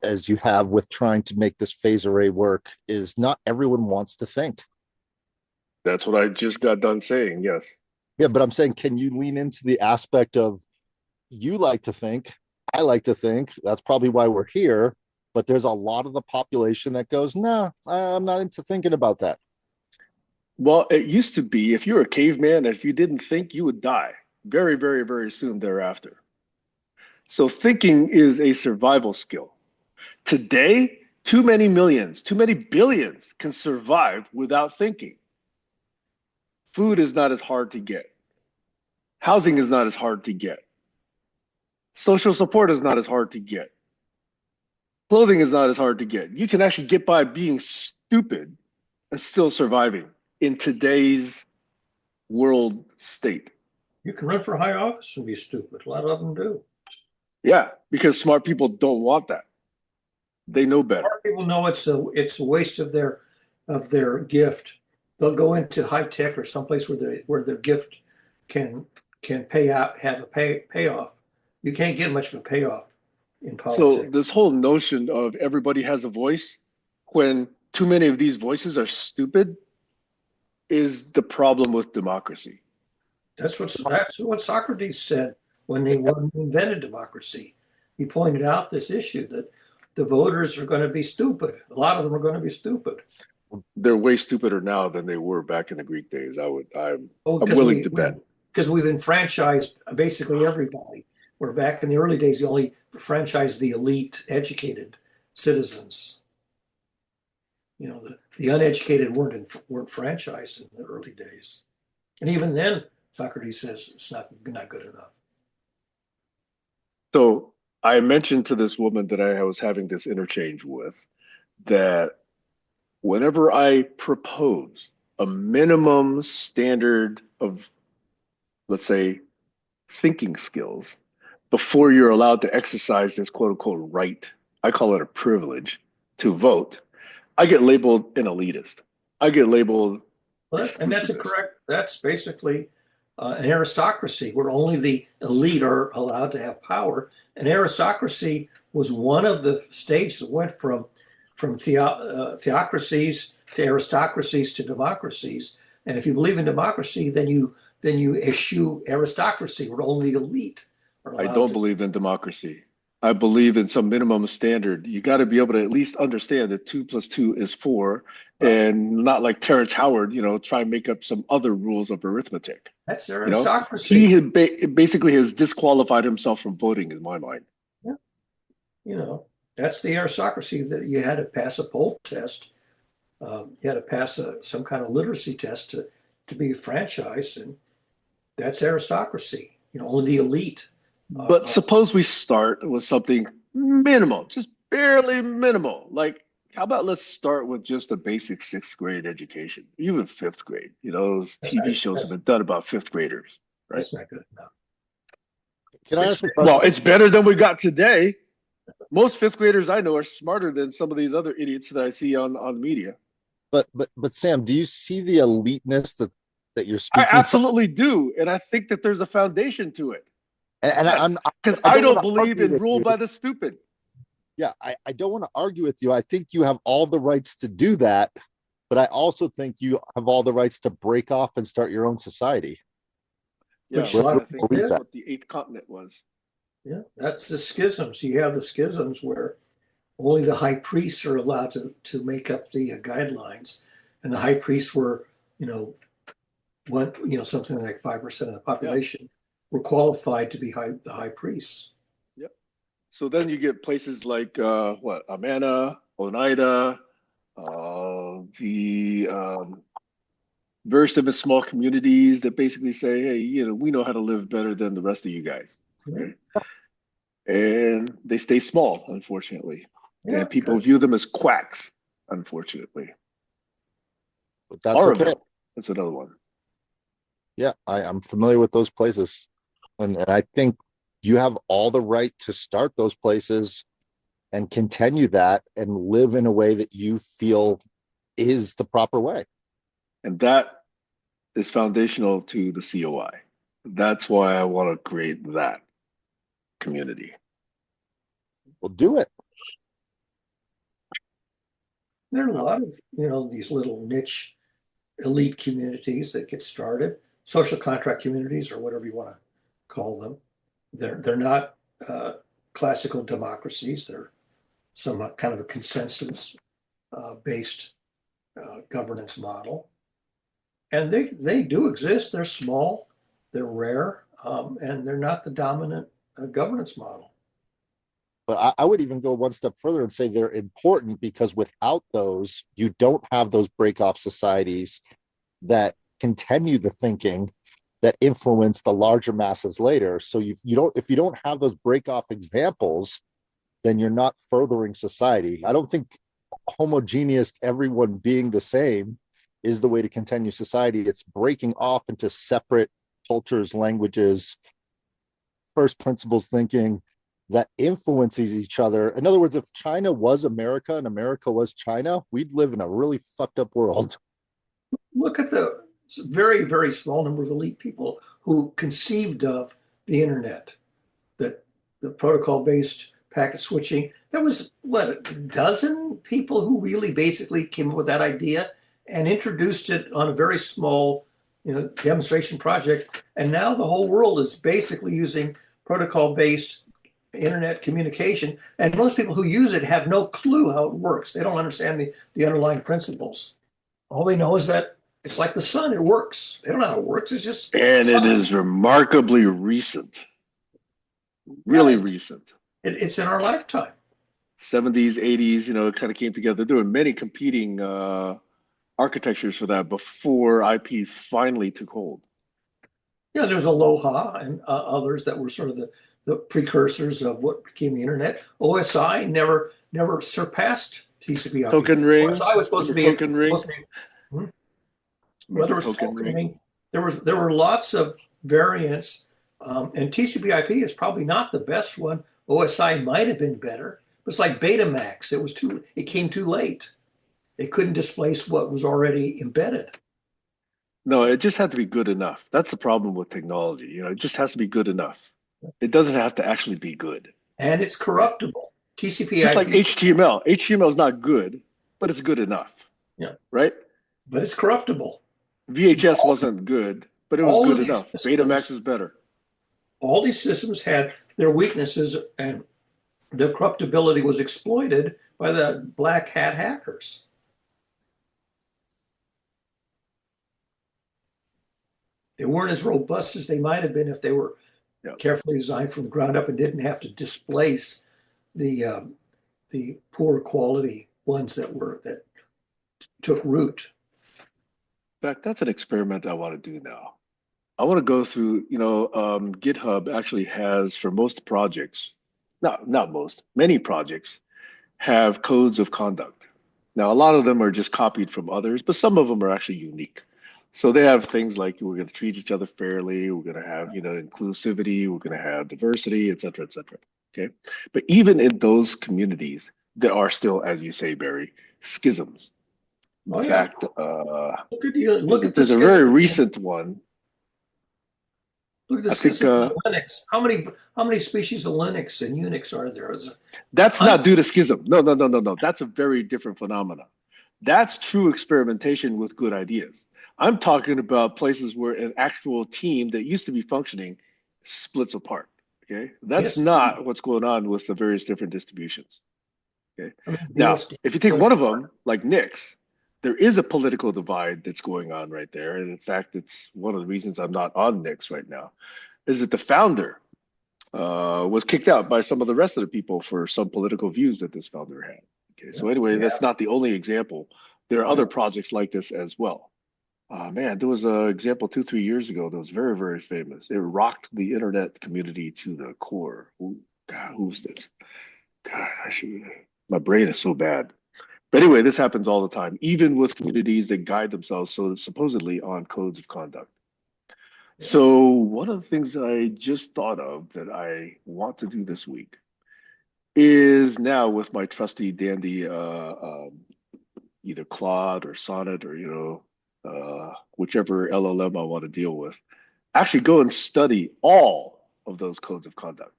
as you have with trying to make this phase array work. Is not everyone wants to think. That's what I just got done saying. Yes. Yeah, but I'm saying, can you lean into the aspect of you like to think, I like to think, that's probably why we're here, but there's a lot of the population that goes, no, I'm not into thinking about that. Well, it used to be if you're a caveman, if you didn't think, you would die very, very, very soon thereafter. So thinking is a survival skill. Today, too many millions, too many billions can survive without thinking. Food is not as hard to get. Housing is not as hard to get. Social support is not as hard to get. Clothing is not as hard to get. You can actually get by being stupid and still surviving in today's world state. You can run for high office and be stupid. A lot of them do. Yeah, because smart people don't want that. They know better. Smart people know it's a waste of their gift. They'll go into high tech or someplace where their gift can have a payoff. You can't get much of a payoff in So politics. this whole notion of everybody has a voice when too many of these voices are stupid is the problem with democracy. That's what Socrates said when they invented democracy. He pointed out this issue that the voters are going to be stupid. A lot of them are going to be stupid. They're way stupider now than they were back in the Greek days. I'm Because willing to bet. Because we've enfranchised basically everybody. Where back in the early days, you only franchised the elite, educated citizens. The uneducated weren't franchised in the early days, and even then, Socrates says it's not good enough. So I mentioned to this woman that I was having this interchange with that whenever I propose a minimum standard of, let's say, thinking skills before you're allowed to exercise this quote unquote right, I call it a privilege to vote, I get labeled an elitist. I get labeled. That's basically an aristocracy where only the elite are allowed to have power. An aristocracy was one of the stages that went from theocracies to aristocracies to democracies. And if you believe in democracy, then you eschew aristocracy where only the elite are allowed. I don't believe in democracy. I believe in some minimum standard. You got to be able to at least understand that 2 + 2 is 4, and not like Terrence Howard, try and make up some other rules of arithmetic. That's aristocracy. He basically has disqualified himself from voting, in my mind. Yeah. That's the aristocracy that you had to pass a poll test. You had to pass some kind of literacy test to be franchised, and that's aristocracy. Only the elite. But suppose we start with something minimal, just barely minimal. Like, how about let's start with just a basic 6th grade education, even 5th grade. Those TV shows have been done about 5th graders, right? That's not good enough. Can I ask a question? Well, it's better than we got today. Most 5th graders I know are smarter than some of these other idiots that I see on the media. But Sam, do you see the eliteness that you're I speaking from? absolutely do, and I think that there's a foundation to it. And Yes, because I I don't want don't to believe argue in with rule you. by the stupid. Yeah, I don't want to argue with you. I think you have all the rights to do that, but I also think you have all the rights to break off and start your own society. Yeah, Which Where a well, lot I of think people believe that's did. that. what the eighth continent was. Yeah, that's the schisms. You have the schisms where only the high priests are allowed to make up the guidelines, and the high priests were, you know, something like 5% of the Yeah, population were qualified to be the high priests. yep. So then you get places like what Amana, Oneida, the very of small communities that basically say, hey, we know how to live better than the rest of you guys, Right? right? And they stay small, unfortunately. Yeah, And people because view them as quacks, unfortunately. But that's okay. Auroville, that's another one. Yeah, I'm familiar with those places. And I think you have all the right to start those places and continue that and live in a way that you feel is the proper way. And that is foundational to the COI. That's why I want to create that community. Well, do it. there are a lot of, these little niche elite communities that get started, social contract communities or whatever you want to call them. They're not classical democracies. They're some kind of a consensus based governance model, and they do exist. They're small, they're rare, and they're not the dominant governance model. But I would even go one step further and say they're important because without those, you don't have those break off societies that continue the thinking that influence the larger masses later. So you don't, if you don't have those break off examples, then you're not furthering society. I don't think homogeneous, everyone being the same, is the way to continue society. It's breaking off into separate cultures, languages, first principles thinking that influences each other. In other words, if China was America and America was China, we'd live in a really fucked up world. Look at the very, very small number of elite people who conceived of the internet, that the protocol based packet switching. There was, what, a dozen people who really basically came up with that idea and introduced it on a very small, demonstration project. And now the whole world is basically using protocol based internet communication. And most people who use it have no clue how it works. They don't understand the underlying principles. All they know is that it's like the sun, it works. They don't know how it works. It's just And it sun. is remarkably recent, Yeah, really recent. it's in our lifetime. 70s, 80s, it kind of came together. There were many competing architectures for that before IP finally took hold. Yeah, there's Aloha and others that were sort of the precursors of what became the internet. OSI never surpassed TCP/IP. Token ring, OSI was supposed to remember be token ring? hmm? Well, Remember there was token ring? tokening. There were lots of variants, and TCP/IP is probably not the best one. OSI might have been better, but it's like Betamax. It came too late. It couldn't displace what was already embedded. No, it just had to be good enough. That's the problem with technology. It just has to be good enough. It doesn't have to actually be good, And it's right? corruptible. Just like TCP/IP, HTML. HTML is not good, but it's good enough, yeah, right? but it's corruptible. VHS wasn't good, but it was All good of these enough. systems, Betamax is better. all these systems had their weaknesses, and their corruptibility was exploited by the black hat hackers. They weren't as robust as they might have been if they were Yeah. carefully designed from the ground up and didn't have to displace the poor quality ones that took root. In fact, that's an experiment I want to do now. I want to go through, GitHub actually has for most projects, not most, many projects have codes of conduct. Now, a lot of them are just copied from others, but some of them are actually unique. So they have things like we're going to treat each other fairly, we're going to have, inclusivity, we're going to have diversity, et cetera, et cetera. Okay. But even in those communities, there are still, as you say, Barry, schisms. In Oh yeah. fact, Look at you. Look at the there's a very schism. recent one. Look at the I think schism in Linux. How many species of Linux and Unix are there? that's Hundreds. not due to schism. No, no, no, no, no. That's a very different phenomenon. That's true experimentation with good ideas. I'm talking about places where an actual team that used to be functioning splits apart. Okay, that's Yes. not what's going on with the various different distributions. Okay, I mean, now deals if you take one of them, like Nix, there is a political divide that's going on right there, and in fact, it's one of the reasons I'm not on Nix right now. Is that the founder was kicked out by some of the rest of the people for some political views that this founder had. Okay, so anyway, that's not the only example. There are other projects like this as well. Man, there was an example 2, 3 years ago that was very, very famous. It rocked the internet community to the core. God, who's this? God, my brain is so bad. But anyway, this happens all the time, even with communities that guide themselves so supposedly on codes of conduct. So one of the things that I just thought of that I want to do this week is now with my trusty dandy either Claude or Sonnet or whichever LLM I want to deal with, actually go and study all of those codes of conduct,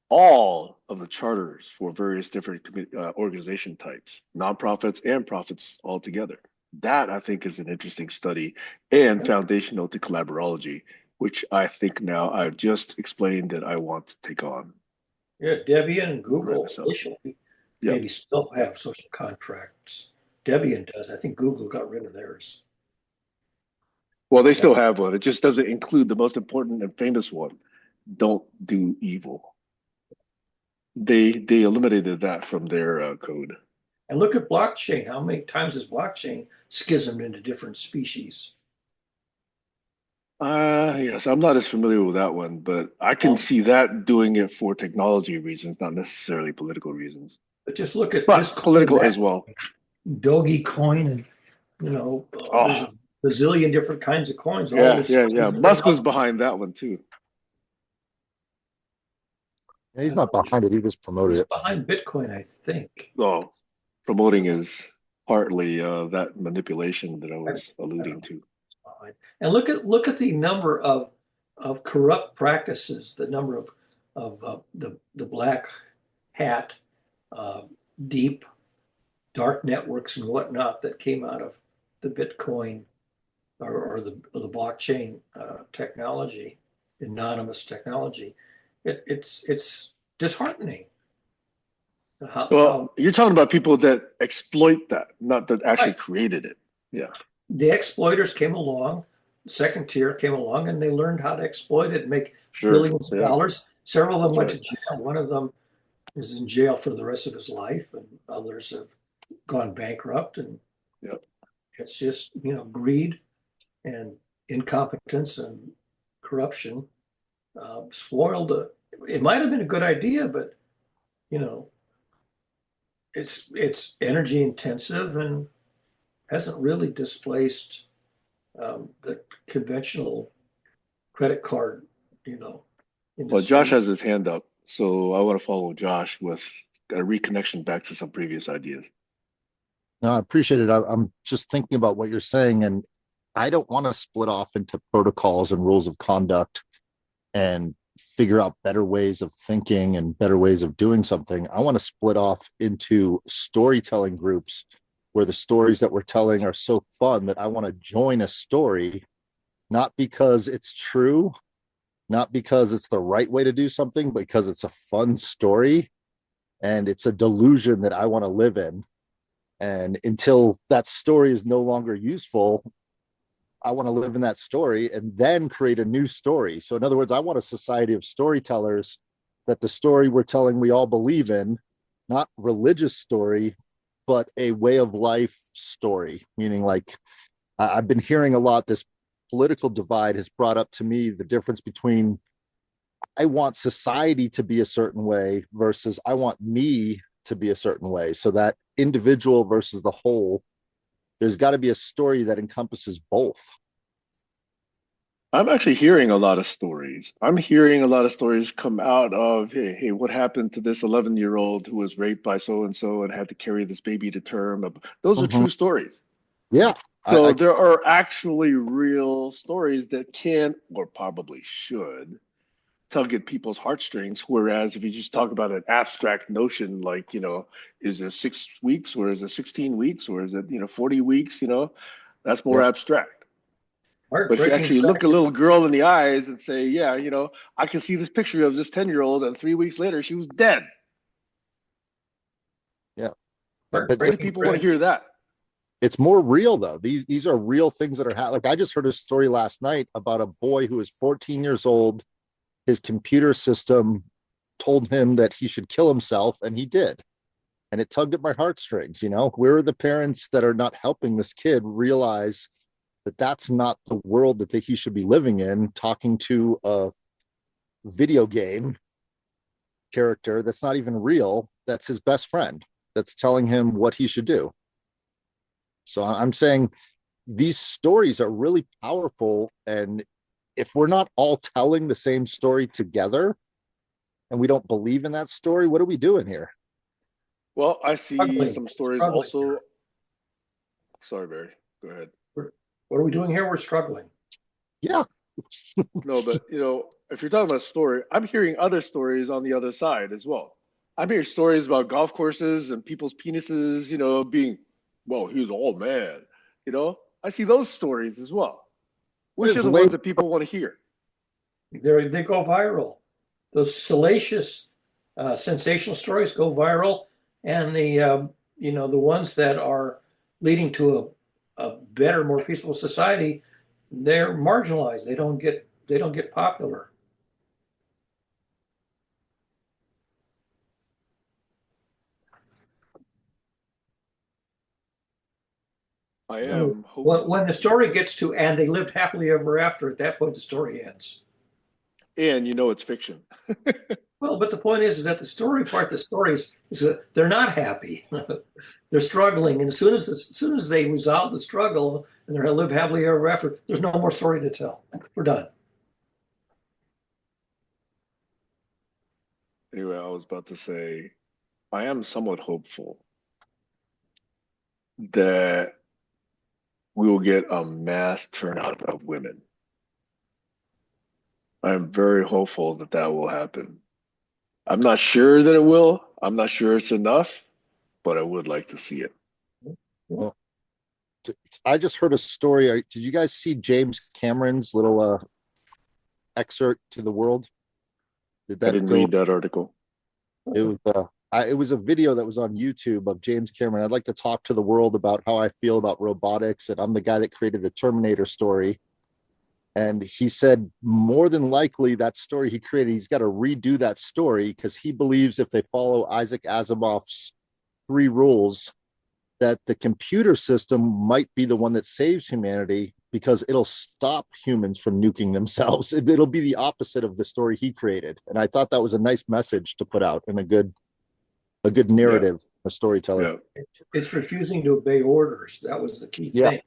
all of the charters for various different organization types, nonprofits and profits altogether. That I think is an interesting study and foundational to collaborology, which I think now I've just explained that I want to take on. Yeah, Debian and Google myself. initially Yep. maybe still have social contracts. Debian does. I think Google got rid of theirs. Well, they still have one. It just doesn't include the most important and famous one. Don't do evil. They eliminated that from their code. And look at blockchain. How many times has blockchain schismed into different species? Yes, I'm not as familiar with that one, but I can see that doing it for technology reasons, not necessarily political reasons. But just look at this But political as well. Doge coin, and there's a bazillion different kinds of coins. Yeah. Musk was behind that one too. Yeah, he's not behind it. He just promoted it. Behind Bitcoin, I think. Oh, promoting is partly that manipulation that I was alluding to. And look at the number of corrupt practices, the number of the black hat, deep, dark networks and whatnot that came out of the Bitcoin or the blockchain technology, anonymous technology. It's disheartening. Well, you're talking about people that exploit that, not that actually created it. Yeah. The exploiters came along, second tier came along, and they learned how to exploit it and make billions of dollars. Several of them went to jail. One of them is in jail for the rest of his life, and others have gone bankrupt. And it's just, greed and incompetence and corruption spoiled it. Might have been a good idea, but it's energy intensive and hasn't really displaced the conventional credit card, Well, Josh has his hand up, so I want to follow Josh with a reconnection back to some previous ideas. No, I appreciate it. I'm just thinking about what you're saying, and I don't want to split off into protocols and rules of conduct and figure out better ways of thinking and better ways of doing something. I want to split off into storytelling groups where the stories that we're telling are so fun that I want to join a story, not because it's true, not because it's the right way to do something, but because it's a fun story and it's a delusion that I want to live in. And until that story is no longer useful, I want to live in that story and then create a new story. So in other words, I want a society of storytellers that the story we're telling we all believe in, not religious story, but a way of life story. Meaning, like, I've been hearing a lot, this political divide has brought up to me the difference between I want society to be a certain way versus I want me to be a certain way. So that individual versus the whole, there's got to be a story that encompasses both. I'm actually hearing a lot of stories. I'm hearing a lot of stories come out of, hey, what happened to this 11-year-old who was raped by so and so and had to carry this baby to term? Those are true stories. Yeah. So there are actually real stories that can, or probably should, tug at people's heartstrings. Whereas if you just talk about an abstract notion, like, is it 6 weeks or is it 16 weeks or is it, 40 weeks, that's more Yeah. abstract. But if you Heartbreaking actually look a fact. little girl in the eyes and say, yeah, I can see this picture of this 10-year-old and 3 weeks later she was dead. Yeah. But How many Heartbreaking people want to tragedy. hear that? it's more real though. These are real things that are happening. Like I just heard a story last night about a boy who is 14 years old. His computer system told him that he should kill himself, and he did. And it tugged at my heartstrings. Where are the parents that are not helping this kid realize that that's not the world that he should be living in, talking to a video game character that's not even real, that's his best friend, that's telling him what he should do. So I'm saying these stories are really powerful. And if we're not all telling the same story together and we don't believe in that story, what are we doing here? Well, I see Struggling. some stories Struggling also. here. Sorry, Barry. Go ahead. What are we doing here? We're struggling. Yeah. No, but if you're talking about story, I'm hearing other stories on the other side as well. I'm hearing stories about golf courses and people's penises, being, well, he was an old man. I see those stories as well. Which are It's the ones late. that people want to hear? They go viral. Those salacious, sensational stories go viral, and the ones that are leading to a better, more peaceful society, they're marginalized. They don't get popular. I When, am hopeful. when the story gets to and they lived happily ever after, at that point the story ends. And it's fiction. Well, but the point is that the stories is that they're not happy. They're struggling, and as soon as they resolve the struggle and they're going to live happily ever after, there's no more story to tell. We're done. Anyway, I was about to say, I am somewhat hopeful that we will get a mass turnout of women. I am very hopeful that that will happen. I'm not sure that it will. I'm not sure it's enough, but I would like to see it. Well, I just heard a story. Did you guys see James Cameron's little excerpt to the world? Did I that didn't go? read that article. It was a video that was on YouTube of James Cameron. I'd like to talk to the world about how I feel about robotics, and I'm the guy that created the Terminator story. And he said more than likely that story he created, he's got to redo that story because he believes if they follow Isaac Asimov's 3 rules, that the computer system might be the one that saves humanity because it'll stop humans from nuking themselves. It'll be the opposite of the story he created. And I thought that was a nice message to put out and a good Yeah, narrative, a storyteller. yeah. It's refusing to obey orders. That was the key Yeah. thing.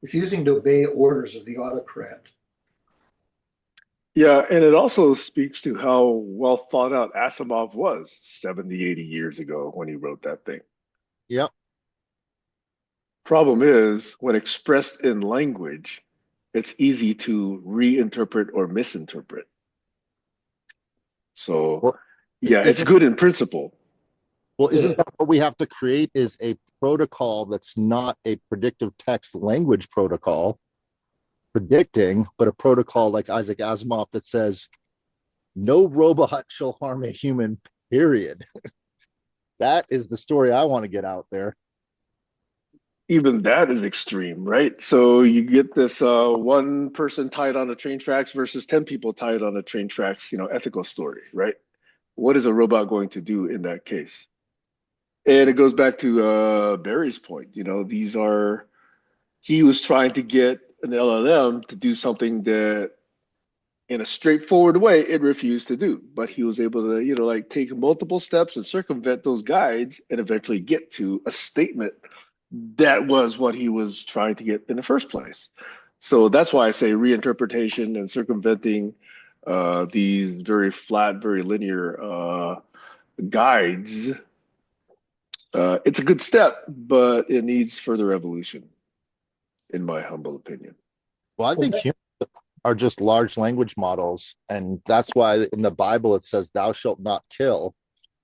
Refusing to obey orders of the autocrat. Yeah, and it also speaks to how well thought out Asimov was 70, 80 years ago when he wrote that thing. Yeah. Problem is, when expressed in language, it's easy to reinterpret or misinterpret. So, Well, yeah, it's isn't good in principle. isn't that what we have to create is a protocol that's not a predictive text language protocol predicting, but a protocol like Isaac Asimov that says no robot shall harm a human, period. That is the story I want to get out there. Even that is extreme, right? So you get this one person tied on the train tracks versus 10 people tied on the train tracks, ethical story, right? What is a robot going to do in that case? And it goes back to Barry's point. He was trying to get an LLM to do something that in a straightforward way it refused to do, but he was able to, take multiple steps and circumvent those guides and eventually get to a statement that was what he was trying to get in the first place. So that's why I say reinterpretation and circumventing these very flat, very linear guides. It's a good step, but it needs further evolution. in my humble opinion. Well, I think humans are just large language models. And that's why in the Bible it says, thou shalt not kill.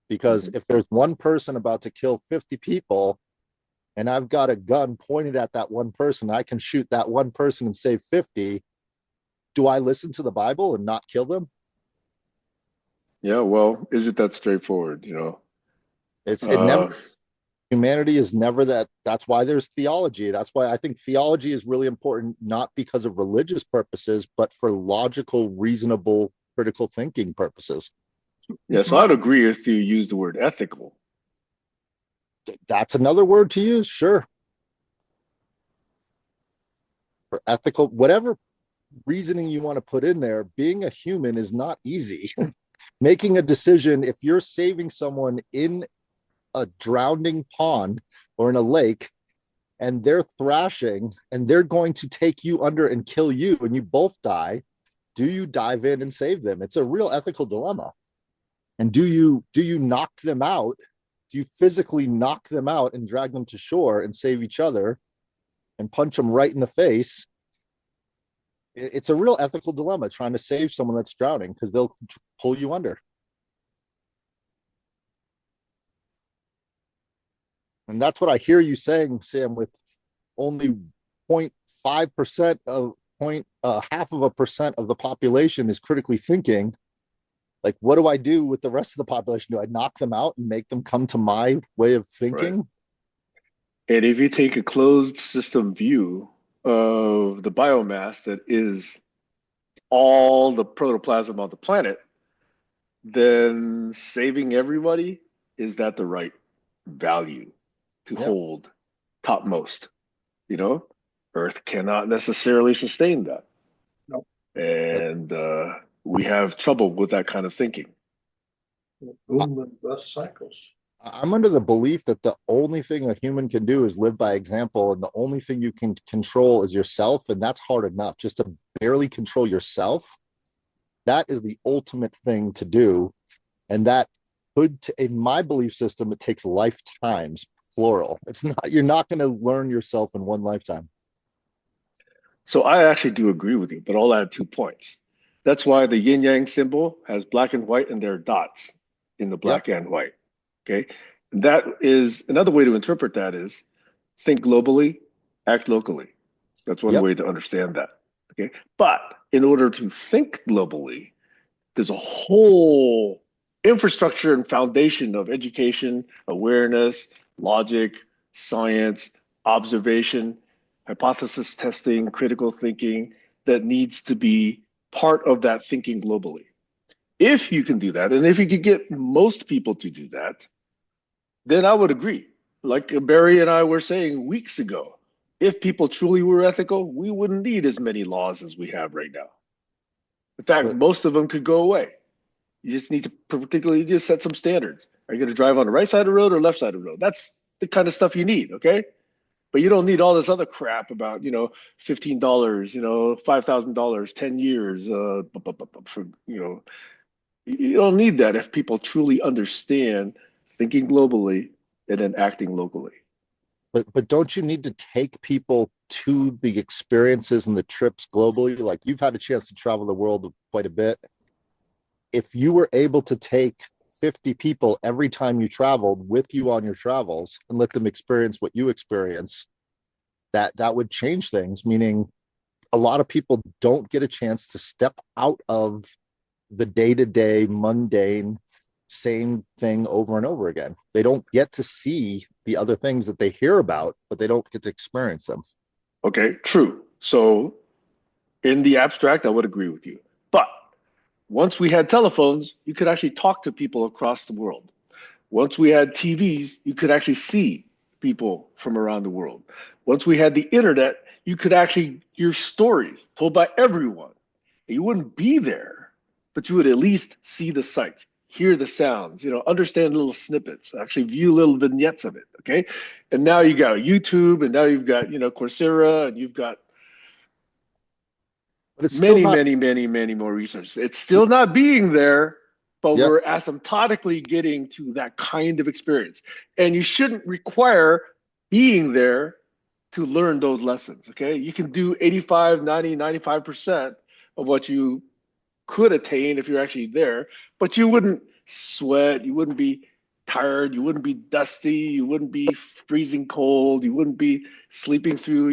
Because if there's one person about to kill 50 people, and I've got a gun pointed at that one person, I can shoot that one person and save 50. Do I listen to the Bible and not kill them? Yeah, well, is it that straightforward, you know? It never, humanity is never that. That's why there's theology. That's why I think theology is really important, not because of religious purposes, but for logical, reasonable, critical thinking purposes. Yeah, so I'd agree if you use the word ethical. That's another word to use, sure. For ethical, whatever reasoning you want to put in there, being a human is not easy. Making a decision, if you're saving someone in a drowning pond or in a lake and they're thrashing and they're going to take you under and kill you and you both die, do you dive in and save them? It's a real ethical dilemma. And do you knock them out? Do you physically knock them out and drag them to shore and save each other and punch them right in the face? It's a real ethical dilemma trying to save someone that's drowning, because they'll pull you under. And that's what I hear you saying, Sam, with only 0.5% of half of a percent of the population is critically thinking. Like, what do I do with the rest of the population? Do I knock them out and make them come to my way of thinking? Right. And if you take a closed system view of the biomass that is all the protoplasm on the planet, then saving everybody, is that the right value to hold topmost? You know, Earth cannot necessarily sustain that. No. And we have trouble with that kind of thinking. Boom and bust cycles. I'm under the belief that the only thing a human can do is live by example, and the only thing you can control is yourself, and that's hard enough. Just to barely control yourself, that is the ultimate thing to do. And that could, in my belief system, it takes lifetimes, plural. It's not, you're not going to learn yourself in one lifetime. So I actually do agree with you, but I'll add 2 points. That's why the yin yang symbol has black and white, and there are dots in the black and white. Okay. That is another way to interpret that is think globally, act locally. That's one way to understand that. Okay. But in order to think globally, there's a whole infrastructure and foundation of education, awareness, logic, science, observation, hypothesis testing, critical thinking that needs to be part of that thinking globally. If you can do that, and if you could get most people to do that, then I would agree. Like Barry and I were saying weeks ago, if people truly were ethical, we wouldn't need as many laws as we have right now. In fact, most of them could go away. You just need to particularly just set some standards. Are you going to drive on the right side of the road or left side of the road? That's the kind of stuff you need, okay? But you don't need all this other crap about, $15, $5,000, 10 years, you don't need that if people truly understand thinking globally and then acting locally. But don't you need to take people to the experiences and the trips globally? Like, you've had a chance to travel the world quite a bit. If you were able to take 50 people every time you traveled with you on your travels and let them experience what you experience, that would change things. Meaning, a lot of people don't get a chance to step out of the day-to-day mundane same thing over and over again. They don't get to see the other things that they hear about, but they don't get to experience them. Okay, true. So in the abstract, I would agree with you. But once we had telephones, you could actually talk to people across the world. Once we had TVs, you could actually see people from around the world. Once we had the internet, you could actually hear stories told by everyone. You wouldn't be there, but you would at least see the sights, hear the sounds, understand little snippets, actually view little vignettes of it, okay? And now you got YouTube, and now you've got, Coursera, and you've got many more resources. It's still not being there, but we're asymptotically getting to that kind of experience. And you shouldn't require being there to learn those lessons. Okay. You can do 85, 90, 95% of what you could attain if you're actually there, but you wouldn't sweat, you wouldn't be tired, you wouldn't be dusty, you wouldn't be freezing cold, you wouldn't be sleeping through,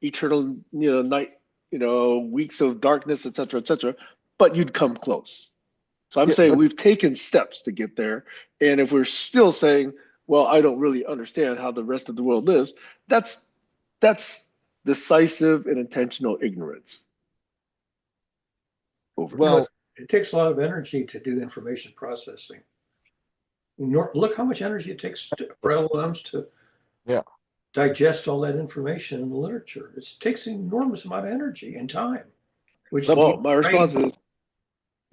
eternal, night, weeks of darkness, etc., but you'd come close. So I'm Yeah, saying but we've taken steps to get there. And if we're still saying, well, I don't really understand how the rest of the world lives, that's decisive and intentional ignorance. Over. well, It takes a lot of energy to do information processing. Look how much energy it takes for LLMs to yeah. digest all that information in the literature. It takes an enormous amount of energy and time, which Some the Well, my response brain, is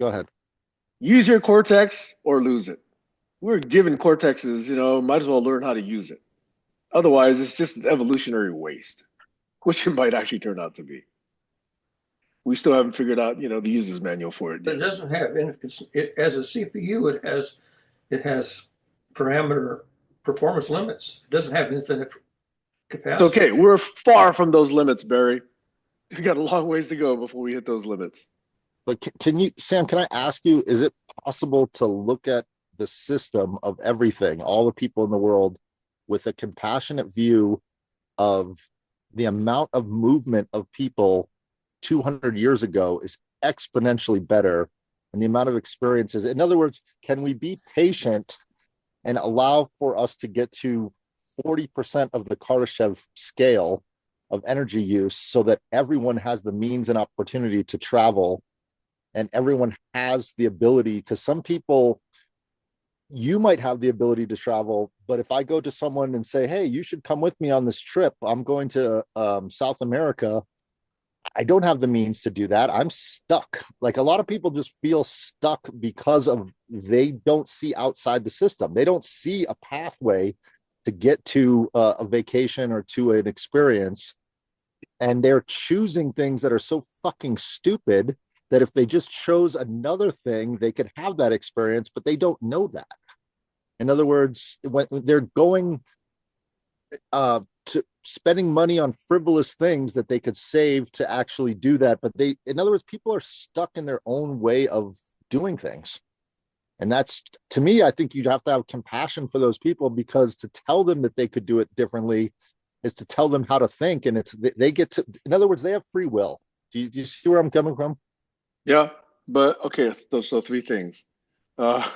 Go ahead. use your cortex or lose it. We're given cortexes, might as well learn how to use it. Otherwise, it's just an evolutionary waste, which it might actually turn out to be. We still haven't figured out, the user's manual for it but it yet. doesn't have, as a CPU, it has parameter performance limits. It doesn't have infinite It's capacity. okay. We're far from those limits, Barry. We got a long ways to go before we hit those limits. But Sam, can I ask you, is it possible to look at the system of everything, all the people in the world, with a compassionate view of the amount of movement of people 200 years ago is exponentially better, and the amount of experiences? In other words, can we be patient and allow for us to get to 40% of the Kardashev scale of energy use so that everyone has the means and opportunity to travel, and everyone has the ability? Because some people, you might have the ability to travel, but if I go to someone and say, hey, you should come with me on this trip, I'm going to South America, I don't have the means to do that. I'm stuck. Like, a lot of people just feel stuck because of, they don't see outside the system. They don't see a pathway to get to a vacation or to an experience. And they're choosing things that are so fucking stupid that if they just chose another thing, they could have that experience, but they don't know that. In other words, when they're going to spending money on frivolous things that they could save to actually do that, but in other words, people are stuck in their own way of doing things. And that's, to me, I think you'd have to have compassion for those people, because to tell them that they could do it differently is to tell them how to think. And they get to, in other words, they have free will. Do you see where I'm coming from? Yeah, but okay, so three things. Uh,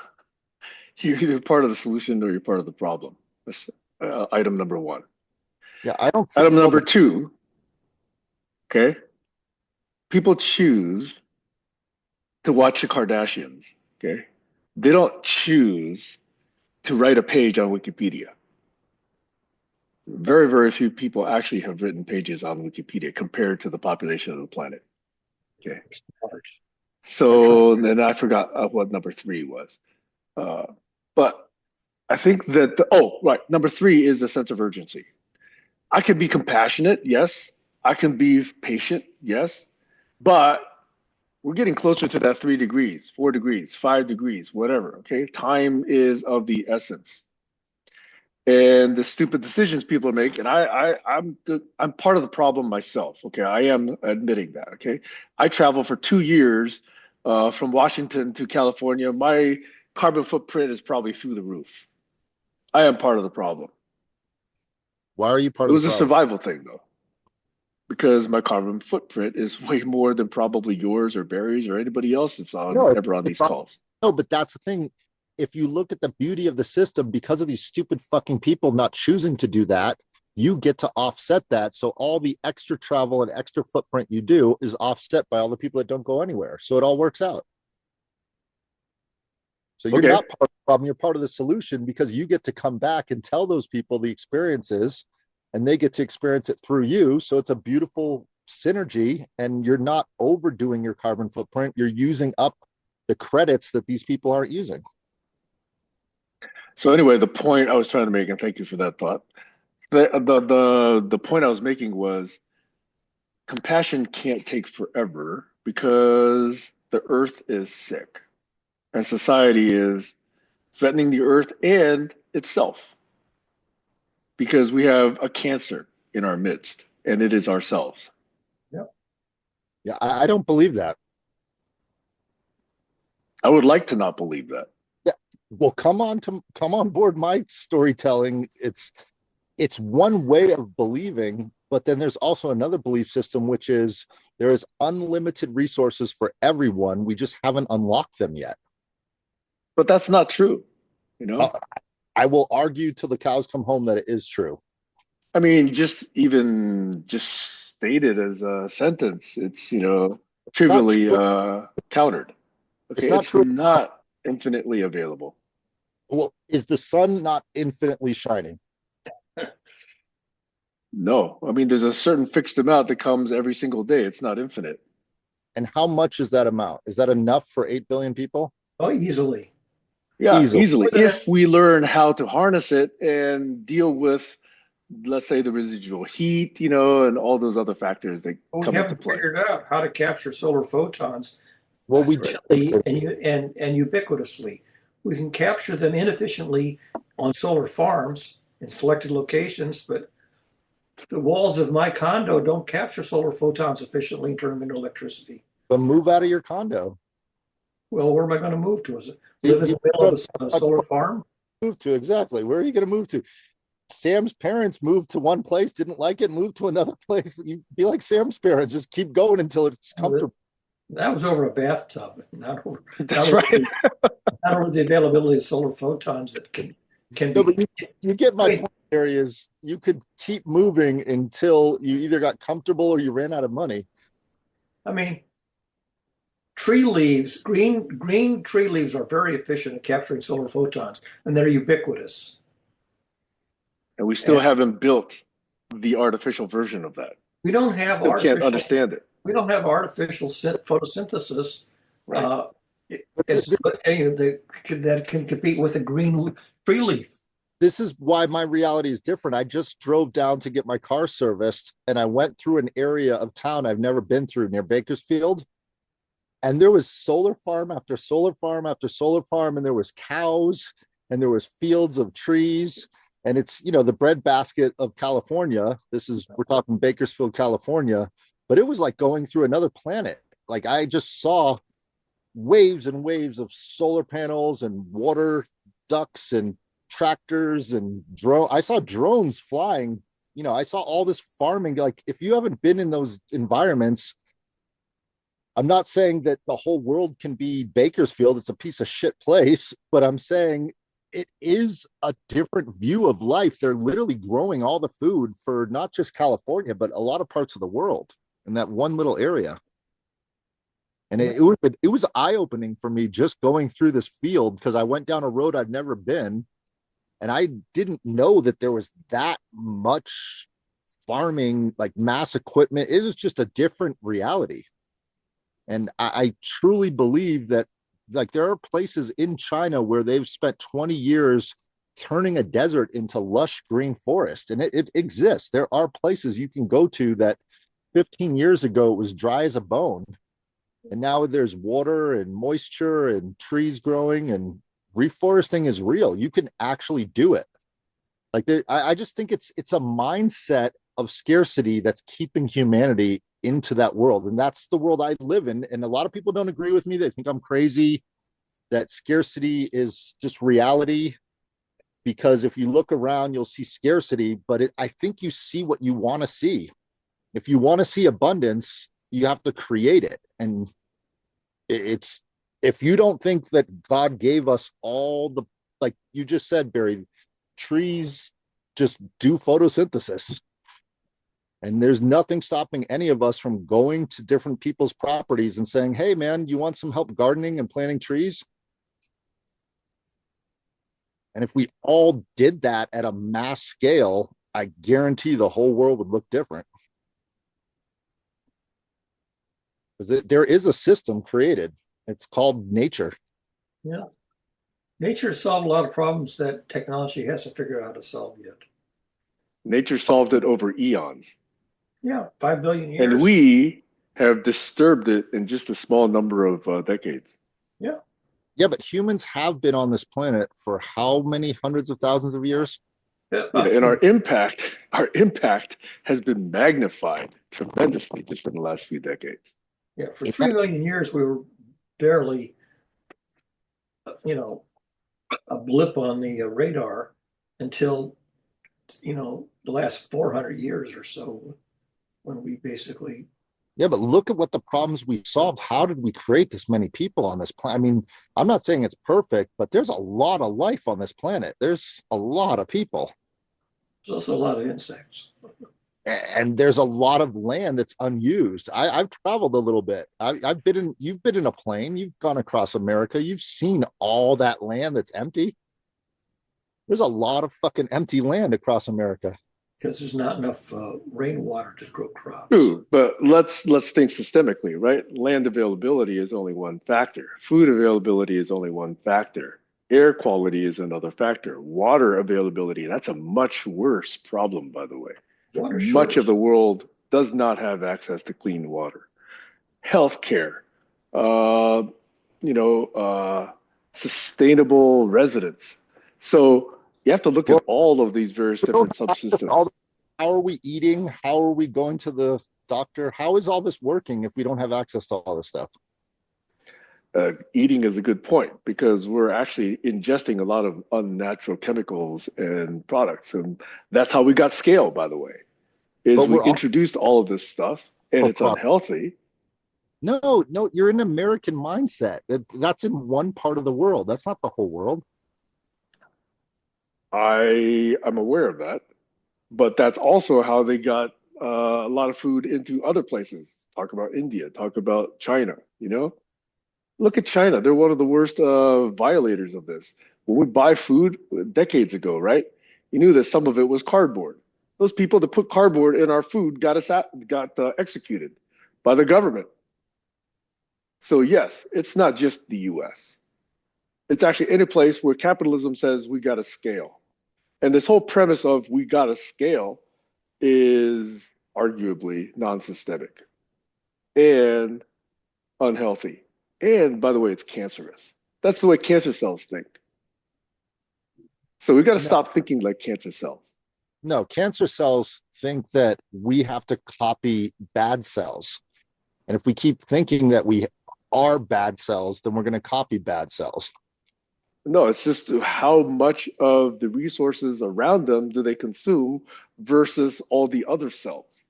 you're either part of the solution or you're part of the problem. That's item number one. Yeah, I don't see. Item number two, okay, people choose to watch the Kardashians, okay? They don't choose to write a page on Wikipedia. Very, very few people actually have written pages on Wikipedia compared to the population of the planet. Okay. So then I forgot what number three was. But I think that, right. Number three is the sense of urgency. I can be compassionate, yes. I can be patient, yes. But we're getting closer to that 3 degrees, 4 degrees, 5 degrees, whatever. Okay. Time is of the essence. And the stupid decisions people make, and I'm part of the problem myself. Okay, I am admitting that. Okay, I traveled for 2 years from Washington to California. My carbon footprint is probably through the roof. I am part of the problem. Why are you part It of the was a problem? survival thing though, because my carbon footprint is way more than probably yours or Barry's or anybody else that's No, ever on it's these not. calls. No, but that's the thing. If you look at the beauty of the system, because of these stupid fucking people not choosing to do that, you get to offset that. So all the extra travel and extra footprint you do is offset by all the people that don't go anywhere. So it all works out. So you're Okay, not part of the problem. You're part of the solution, because you get to come back and tell those people the experiences, and they get to experience it through you. So it's a beautiful synergy, and you're not overdoing your carbon footprint. You're using up the credits that these people aren't using. so anyway, the point I was trying to make, and thank you for that thought. The point I was making was compassion can't take forever because the earth is sick and society is threatening the earth and itself because we have a cancer. in our midst, and it is ourselves. Yeah, I don't believe that. I would like to not believe that. Yeah. Well, come on board my storytelling. It's one way of believing, but then there's also another belief system, which is there is unlimited resources for everyone. We just haven't unlocked them yet. But that's not true, you know? I will argue till the cows come home that it is true. I mean, just stated as a sentence, it's, trivially countered. It's Okay, not it's true. not infinitely available. Well, is the sun not infinitely shining? No, I mean, there's a certain fixed amount that comes every single day. It's not infinite. And how much is that amount? Is that enough for 8 billion people? Oh, easily. Yeah, Easily. easily. If we learn how to harness it and deal with, let's say, the residual heat, and all those other factors that But we come into haven't play. figured out how to capture solar photons Well, we efficiently and ubiquitously. We can capture them inefficiently on solar farms in selected locations, but the walls of my condo don't capture solar photons efficiently and turn them into electricity. but move out of your condo. Well, where am I going to move to? Is it Do- live in do the middle of a solar farm? Move to exactly. Where are you going to move to? Sam's parents moved to one place, didn't like it, moved to another place. You be like Sam's parents, just keep going until it's comfortable. That was over a bathtub, not over, That's not over, right. not over the availability of solar photons that can No, be. but you get my Wait. point. Areas you could keep moving until you either got comfortable or you ran out of money. I mean, tree leaves, green tree leaves are very efficient at capturing solar photons, and they're ubiquitous. And we still And haven't built the artificial version of that. we don't have Still can't artificial. understand it. We don't have artificial photosynthesis. Right. That can compete with a green tree leaf. This is why my reality is different. I just drove down to get my car serviced and I went through an area of town I've never been through near Bakersfield. And there was solar farm after solar farm after solar farm, and there was cows and there was fields of trees. And it's, the breadbasket of California. We're talking Bakersfield, California, but it was like going through another planet. Like I just saw waves and waves of solar panels and water ducts and tractors and drone. I saw drones flying. I saw all this farming. Like if you haven't been in those environments, I'm not saying that the whole world can be Bakersfield. It's a piece of shit place, but I'm saying it is a different view of life. They're literally growing all the food for not just California, but a lot of parts of the world in that one little area. And it was eye-opening for me just going through this field because I went down a road I'd never been. And I didn't know that there was that much farming, like mass equipment. It was just a different reality. And I truly believe that like there are places in China where they've spent 20 years turning a desert into lush green forest. And it exists. There are places you can go to that 15 years ago it was dry as a bone. And now there's water and moisture and trees growing, and reforesting is real. You can actually do it. Like I just think it's a mindset of scarcity that's keeping humanity into that world. And that's the world I live in. And a lot of people don't agree with me. They think I'm crazy, that scarcity is just reality. Because if you look around, you'll see scarcity, but I think you see what you want to see. If you want to see abundance, you have to create it. And it's, if you don't think that God gave us all the, like you just said, Barry, trees just do photosynthesis. And there's nothing stopping any of us from going to different people's properties and saying, hey, man, you want some help gardening and planting trees? And if we all did that at a mass scale, I guarantee the whole world would look different. Because there is a system created. It's called nature. Yeah. Nature solved a lot of problems that technology hasn't figured out how to solve yet. Nature solved it over eons. Yeah, 5 billion years. And we have disturbed it in just a small number of decades. Yeah. Yeah, but humans have been on this planet for how many hundreds of thousands of years? And our impact has been magnified tremendously just in the last few decades. Yeah, for 3 million years, we were barely, a blip on the radar until, the last 400 years or so, when we basically. Yeah, but look at what the problems we solved. How did we create this many people on this planet? I mean, I'm not saying it's perfect, but there's a lot of life on this planet. There's a lot of people. There's also a lot of insects. And there's a lot of land that's unused. I've traveled a little bit. You've been in a plane, you've gone across America, you've seen all that land that's empty. There's a lot of fucking empty land across America. Because there's not enough rainwater to grow crops. True, but let's think systemically, right? Land availability is only one factor. Food availability is only one factor. Air quality is another factor. Water availability, that's a much worse problem, by the way. Much of the world does not have access to clean water. Healthcare, sustainable residence. So you have to look at all of these various different subsystems. How are we eating? How are we going to the doctor? How is all this working if we don't have access to all this stuff? Eating is a good point because we're actually ingesting a lot of unnatural chemicals and products. And that's how we got scale, by the way, is we introduced all of this stuff and it's unhealthy. No, you're an American mindset. That's in one part of the world. That's not the whole world. I'm aware of that, but that's also how they got a lot of food into other places. Talk about India, talk about China, Look at China. They're one of the worst violators of this. When we buy food decades ago, right? You knew that some of it was cardboard. Those people that put cardboard in our food got executed by the government. So yes, it's not just the U.S. It's actually any place where capitalism says we got to scale. And this whole premise of we got to scale is arguably non-systemic and unhealthy. And by the way, it's cancerous. That's the way cancer cells think. So we got to stop thinking like cancer cells. No, cancer cells think that we have to copy bad cells. And if we keep thinking that we are bad cells, then we're going to copy bad cells. No, it's just how much of the resources around them do they consume versus all the other cells.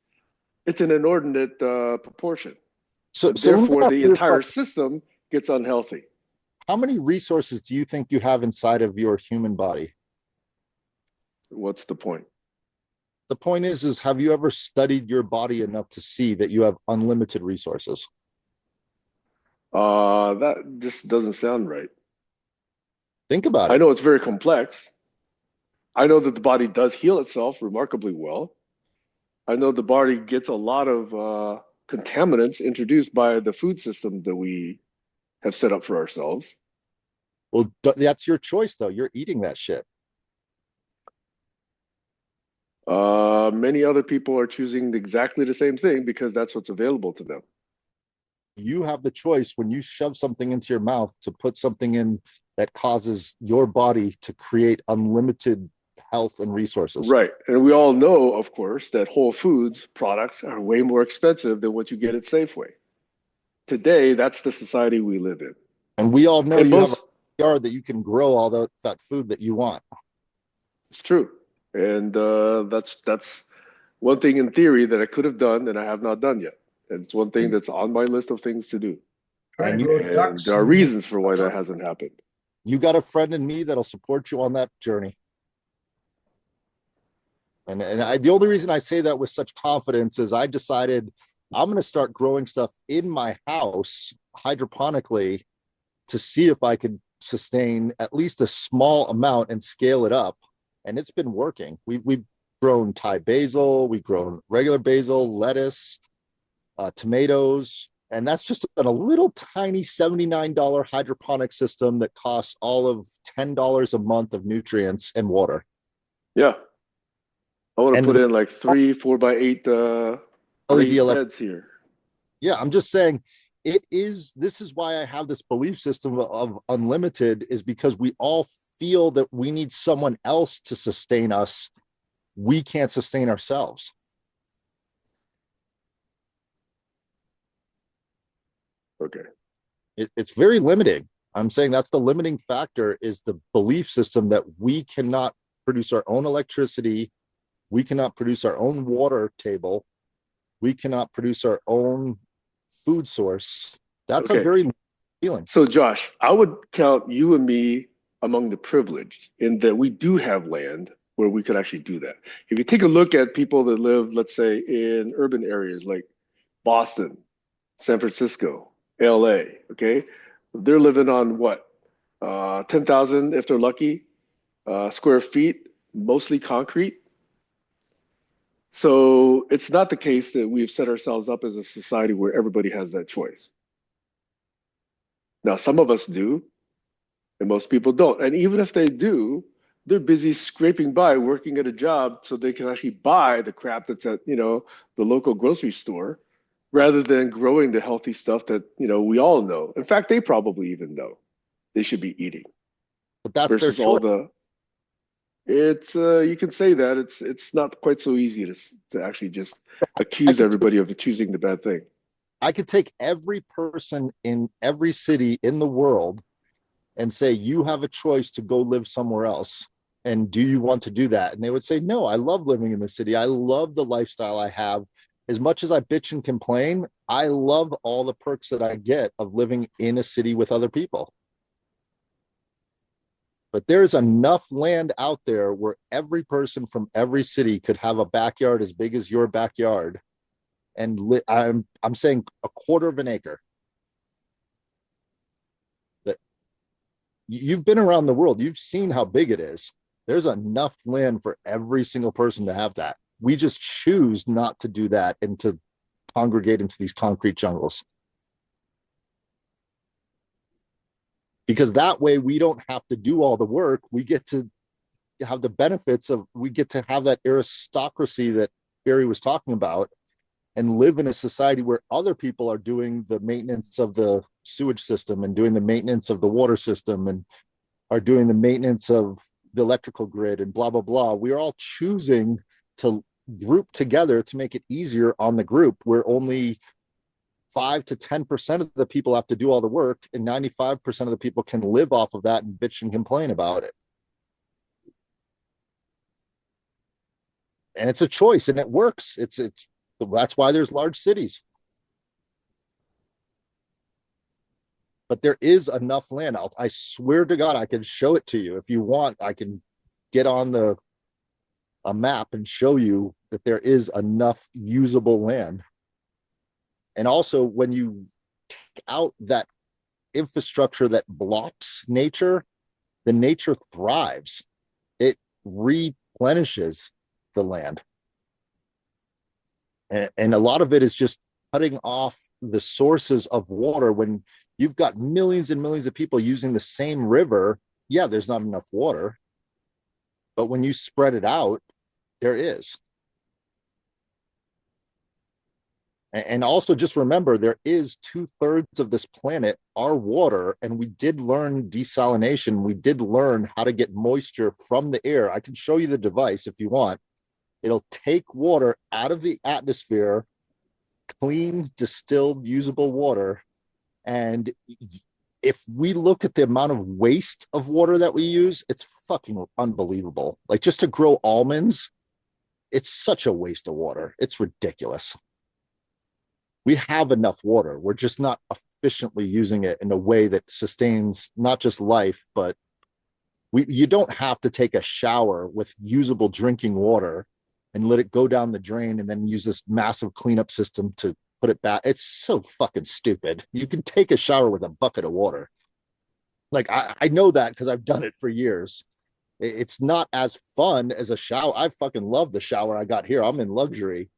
It's an inordinate proportion. So therefore, the entire system gets unhealthy. How many resources do you think you have inside of your human body? What's the point? The point is have you ever studied your body enough to see that you have unlimited resources? That just doesn't sound right. Think about it. I know it's very complex. I know that the body does heal itself remarkably well. I know the body gets a lot of contaminants introduced by the food system that we have set up for ourselves. Well, that's your choice, though. You're eating that shit. Many other people are choosing exactly the same thing because that's what's available to them. You have the choice when you shove something into your mouth to put something in that causes your body to create unlimited health and resources. Right. And we all know, of course, that Whole Foods products are way more expensive than what you get at Safeway. Today, that's the society we live in. And we all know you have a yard that you can grow all that food that you want. It's true. And that's one thing in theory that I could have done and I have not done yet. And it's one thing that's on my list of things to do. And there are reasons for why that hasn't happened. You got a friend in me that'll support you on that journey. And the only reason I say that with such confidence is I decided I'm going to start growing stuff in my house hydroponically to see if I could sustain at least a small amount and scale it up. And it's been working. We've grown Thai basil, we've grown regular basil, lettuce, tomatoes, and that's just on a little tiny $79 hydroponic system that costs all of $10 a month of nutrients and water. Yeah. I want to put in like 3 4x8 LED LEDs here. Yeah, I'm just saying, this is why I have this belief system of unlimited, is because we all feel that we need someone else to sustain us. We can't sustain ourselves. Okay. It's very limiting. I'm saying that's the limiting factor, is the belief system that we cannot produce our own electricity. We cannot produce our own water table. We cannot produce our own food source. That's a Okay. very feeling. So Josh, I would count you and me among the privileged in that we do have land where we could actually do that. If you take a look at people that live, let's say, in urban areas like Boston, San Francisco, LA, okay? They're living on what? 10,000 if they're lucky, square feet, mostly concrete. So it's not the case that we've set ourselves up as a society where everybody has that choice. Now, some of us do, and most people don't. And even if they do, they're busy scraping by, working at a job so they can actually buy the crap that's at, the local grocery store, rather than growing the healthy stuff that, we all know. In fact, they probably even know they should be eating But that's their versus all choice. the it's you can say that it's not quite so easy to actually just I accuse could everybody of choosing the bad thing. I could take every person in every city in the world and say, you have a choice to go live somewhere else. And do you want to do that? And they would say, no, I love living in the city. I love the lifestyle I have. As much as I bitch and complain, I love all the perks that I get of living in a city with other people. But there's enough land out there where every person from every city could have a backyard as big as your backyard. And I'm saying a quarter of an acre. That you've been around the world, you've seen how big it is. There's enough land for every single person to have that. We just choose not to do that and to congregate into these concrete jungles. Because that way we don't have to do all the work. We get to have the benefits of, we get to have that aristocracy that Barry was talking about, and live in a society where other people are doing the maintenance of the sewage system and doing the maintenance of the water system and are doing the maintenance of the electrical grid and blah, blah, blah. We are all choosing to group together to make it easier on the group, where only 5 to 10% of the people have to do all the work, and 95% of the people can live off of that and bitch and complain about it. And it's a choice, and it works. It's that's why there's large cities. But there is enough land. I swear to God, I can show it to you if you want. I can get on a map and show you that there is enough usable land. And also, when you take out that infrastructure that blocks nature, the nature thrives. It replenishes the land. And a lot of it is just cutting off the sources of water. When you've got millions and millions of people using the same river, yeah, there's not enough water. But when you spread it out, there is. And also just remember, there is 2/3 of this planet are water, and we did learn desalination. We did learn how to get moisture from the air. I can show you the device if you want. It'll take water out of the atmosphere, clean, distilled, usable water. And if we look at the amount of waste of water that we use, it's fucking unbelievable. Like, just to grow almonds, it's such a waste of water. It's ridiculous. We have enough water. We're just not efficiently using it in a way that sustains not just life, but you don't have to take a shower with usable drinking water and let it go down the drain and then use this massive cleanup system to put it back. It's so fucking stupid. You can take a shower with a bucket of water. Like, I know that because I've done it for years. It's not as fun as a shower. I fucking love the shower I got here. I'm in luxury.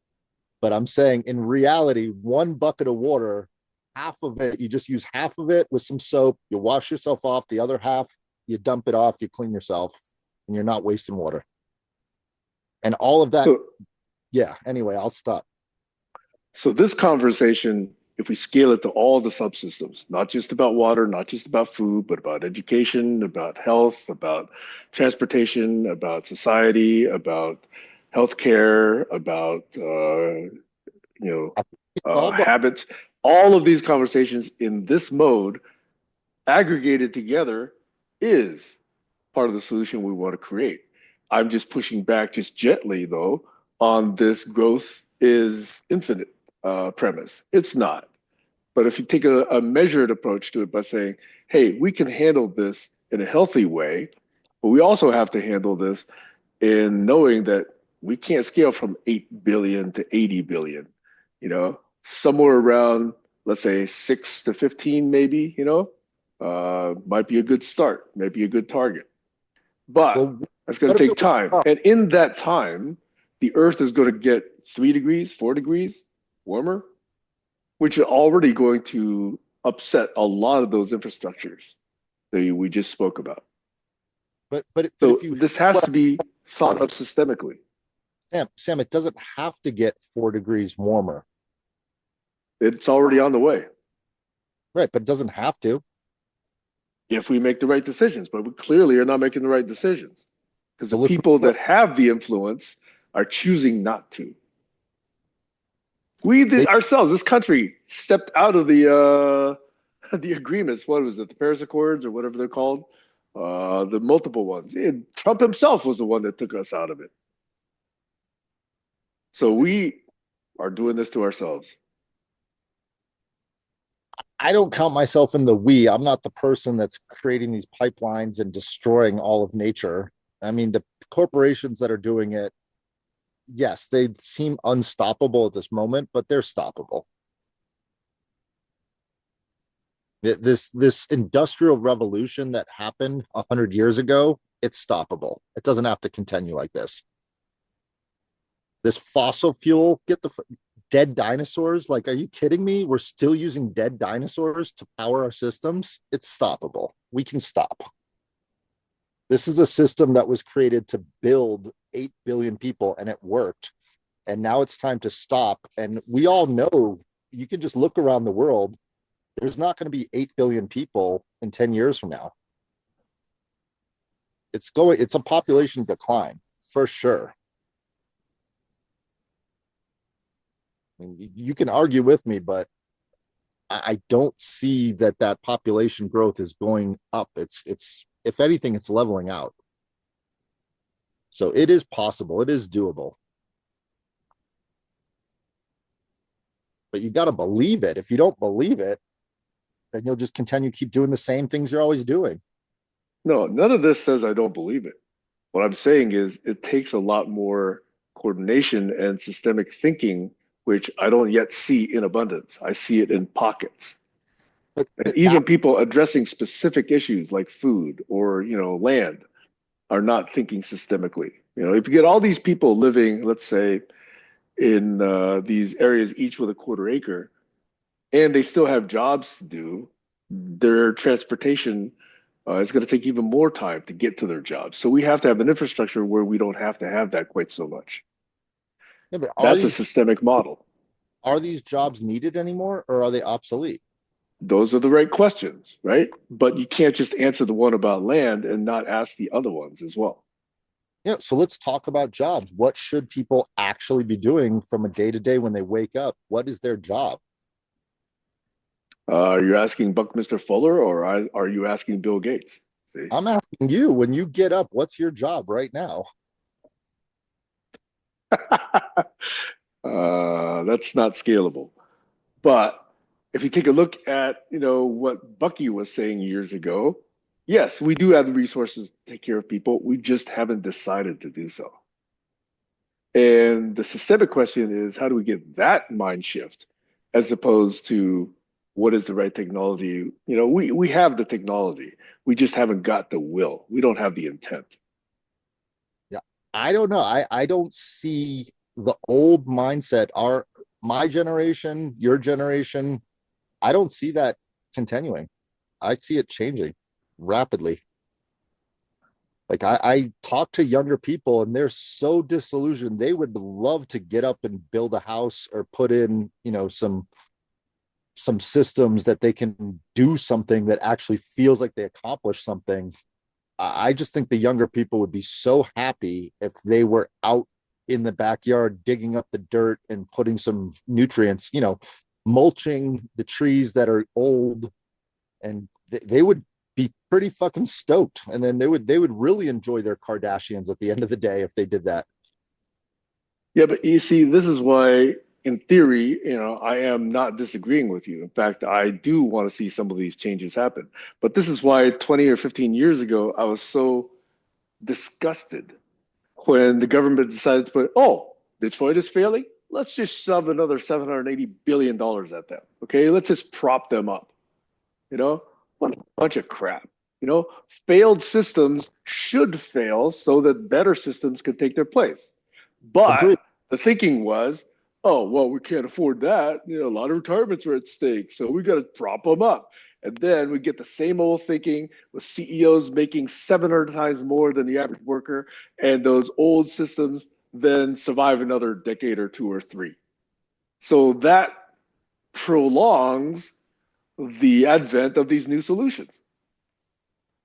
But I'm saying, in reality, one bucket of water, half of it, you just use half of it with some soap. You wash yourself off. The other half, you dump it off. You clean yourself, and you're not wasting water. And all of that. So, Yeah. Anyway, I'll stop. so this conversation if we scale it to all the subsystems, not just about water, not just about food, but about education, about health, about transportation, about society, about healthcare, about habits, all of these conversations in this mode aggregated together is part of the solution we want to create. I'm just pushing back just gently though on this growth is infinite premise. It's not. But if you take a measured approach to it by saying, hey, we can handle this in a healthy way, but we also have to handle this in knowing that we can't scale from 8 billion to 80 billion, somewhere around, let's say 6 to 15, maybe, might be a good start, maybe a good target. But that's going to take time. And in that time, the Earth is going to get 3 degrees, 4 degrees warmer, which are already going to upset a lot of those infrastructures that we just spoke about. But so this has to be thought of systemically. Sam, it doesn't have to get 4 degrees warmer. It's already on the way. Right, but it doesn't have to. If we make the right decisions, but we clearly are not making the right decisions because the people that have the influence are choosing not to. We ourselves, this country, stepped out of the agreements. What was it, the Paris Accords or whatever they're called? The multiple ones. Trump himself was the one that took us out of it. So we are doing this to ourselves. I don't count myself in the we. I'm not the person that's creating these pipelines and destroying all of nature. I mean, the corporations that are doing it, yes, they seem unstoppable at this moment, but they're stoppable. This industrial revolution that happened 100 years ago, it's stoppable. It doesn't have to continue like this. This fossil fuel, get the dead dinosaurs. Like, are you kidding me? We're still using dead dinosaurs to power our systems. It's stoppable. We can stop. This is a system that was created to build 8 billion people, and it worked. And now it's time to stop. And we all know, you can just look around the world. There's not going to be 8 billion people in 10 years from now. It's a population decline for sure. I mean, you can argue with me, but I don't see that population growth is going up. It's if anything, it's leveling out. So it is possible. It is doable. But you got to believe it. If you don't believe it, then you'll just keep doing the same things you're always doing. No, none of this says I don't believe it. What I'm saying is it takes a lot more coordination and systemic thinking, which I don't yet see in abundance. I see it in pockets. And even people addressing specific issues like food or, land are not thinking systemically. If you get all these people living, let's say, in these areas, each with a quarter acre, and they still have jobs to do, their transportation is going to take even more time to get to their jobs. So we have to have an infrastructure where we don't have to have that quite so much. Yeah, but that's a systemic model. Are these jobs needed anymore, or are they obsolete? Those are the right questions, right? But you can't just answer the one about land and not ask the other ones as well. Yeah, so let's talk about jobs. What should people actually be doing from a day to day when they wake up? What is their job? You're asking Buckminster Fuller, or are you asking Bill Gates? See? I'm asking you, when you get up, what's your job right now? That's not scalable. But if you take a look at, what Bucky was saying years ago, yes, we do have the resources to take care of people. We just haven't decided to do so. And the systemic question is, how do we get that mind shift as opposed to what is the right technology? We have the technology. We just haven't got the will. We don't have the intent. Yeah, I don't know. I don't see the old mindset. My generation, your generation, I don't see that continuing. I see it changing rapidly. Like I talk to younger people and they're so disillusioned. They would love to get up and build a house or put in, some some systems that they can do something that actually feels like they accomplished something. I just think the younger people would be so happy if they were out in the backyard digging up the dirt and putting some nutrients, mulching the trees that are old, and they would be pretty fucking stoked. And then they would really enjoy their Kardashians at the end of the day if they did that. Yeah, but you see, this is why, in theory, I am not disagreeing with you. In fact, I do want to see some of these changes happen. But this is why 20 or 15 years ago, I was so disgusted when the government decided to put, oh, Detroit is failing. Let's just shove another $780 billion at them. Okay, let's just prop them up. What a bunch of crap. Failed systems should fail so that better systems can take their place. But Agreed. the thinking was, oh, well, we can't afford that. A lot of retirements are at stake, so we got to prop them up. And then we get the same old thinking with CEOs making 700 times more than the average worker, and those old systems then survive another decade or two or three. So that prolongs the advent of these new solutions.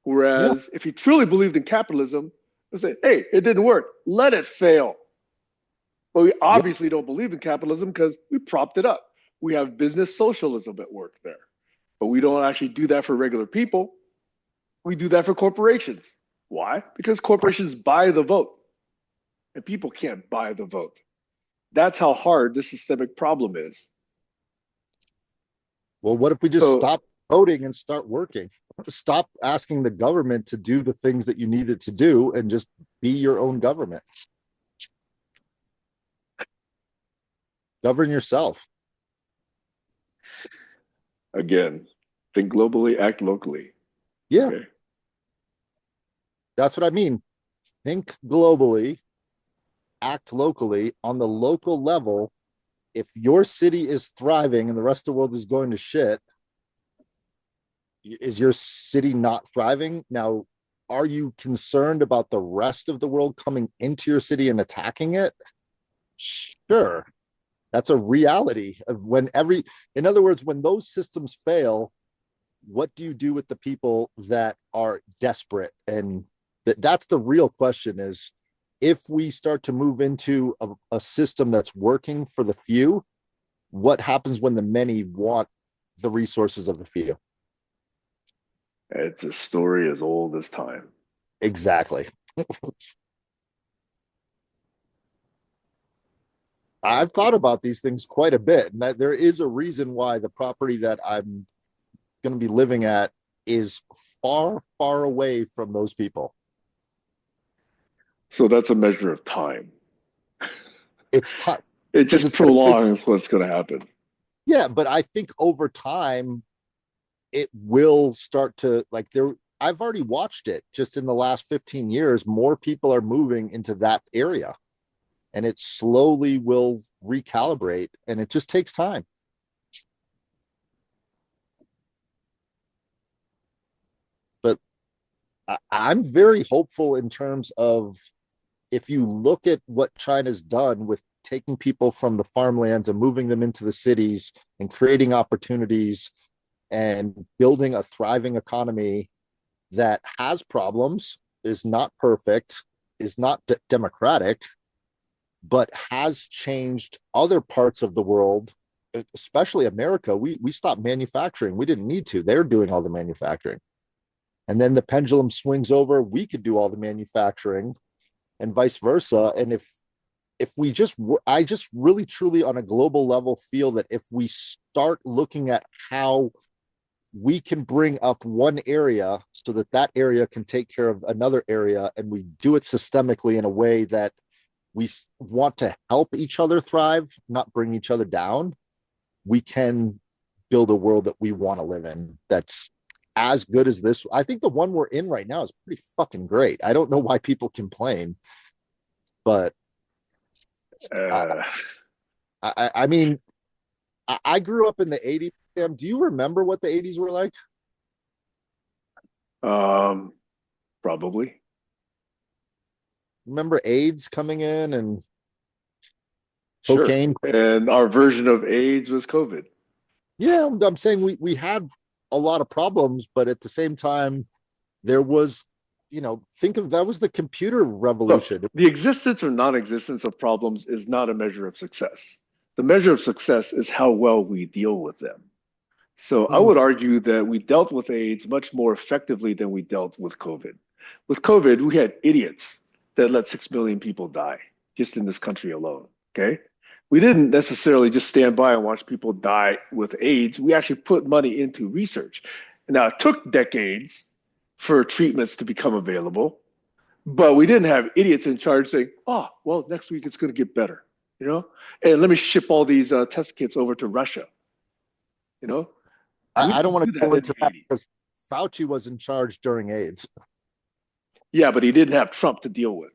Yeah. Whereas if you truly believed in capitalism, you say, hey, it didn't work. Let it fail. But we Yeah. obviously don't believe in capitalism because we propped it up. We have business socialism at work there. But we don't actually do that for regular people. We do that for corporations. Why? Because corporations buy the vote. And people can't buy the vote. That's how hard this systemic problem is. Well, what if we just So stop voting and start working? Stop asking the government to do the things that you need it to do and just be your own government. Govern yourself. again, think globally, act locally. Yeah, Okay. that's what I mean. Think globally, act locally on the local level. If your city is thriving and the rest of the world is going to shit, is your city not thriving? Now, are you concerned about the rest of the world coming into your city and attacking it? Sure. That's a reality of in other words, when those systems fail, what do you do with the people that are desperate? And that's the real question is, if we start to move into a system that's working for the few, what happens when the many want the resources of the few? It's a story as old as time. Exactly. I've thought about these things quite a bit, and that there is a reason why the property that I'm going to be living at is far, far away from those people. So that's a measure of time. It's time It because just it's going to take, prolongs what's going to happen. yeah, but I think over time it will start to like there. I've already watched it just in the last 15 years. More people are moving into that area, and it slowly will recalibrate, and it just takes time. But I'm very hopeful in terms of, if you look at what China's done with taking people from the farmlands and moving them into the cities and creating opportunities and building a thriving economy that has problems, is not perfect, is not democratic, but has changed other parts of the world, especially America. We stopped manufacturing. We didn't need to. They're doing all the manufacturing. And then the pendulum swings over. We could do all the manufacturing and vice versa. And if we just, I just really truly on a global level feel that if we start looking at how we can bring up one area so that that area can take care of another area, and we do it systemically in a way that we want to help each other thrive, not bring each other down, we can build a world that we want to live in that's as good as this. I think the one we're in right now is pretty fucking great. I don't know why people complain, but Uh, I mean, I grew up in the 80s. Do you remember what the 80s were like? um, probably. Remember AIDS coming in and Sure. cocaine? And our version of AIDS was COVID. Yeah, I'm saying we had a lot of problems, but at the same time, there was, think of that was the computer Look, revolution. the existence or non-existence of problems is not a measure of success. The measure of success is how well we deal with them. So I Mm, would argue that we dealt with AIDS much more effectively than we dealt with COVID. With COVID, we had idiots that let 6 million people die just in this country alone. Okay. We didn't necessarily just stand by and watch people die with AIDS. We actually put money into research. Now, it took decades for treatments to become available, but we didn't have idiots in charge saying, oh, well, next week it's going to get better, you know? And let me ship all these test kits over to Russia, you know? We I don't didn't want do to that go in into the that 80s. because Fauci was in charge during AIDS. Yeah, but he didn't have Trump to deal with,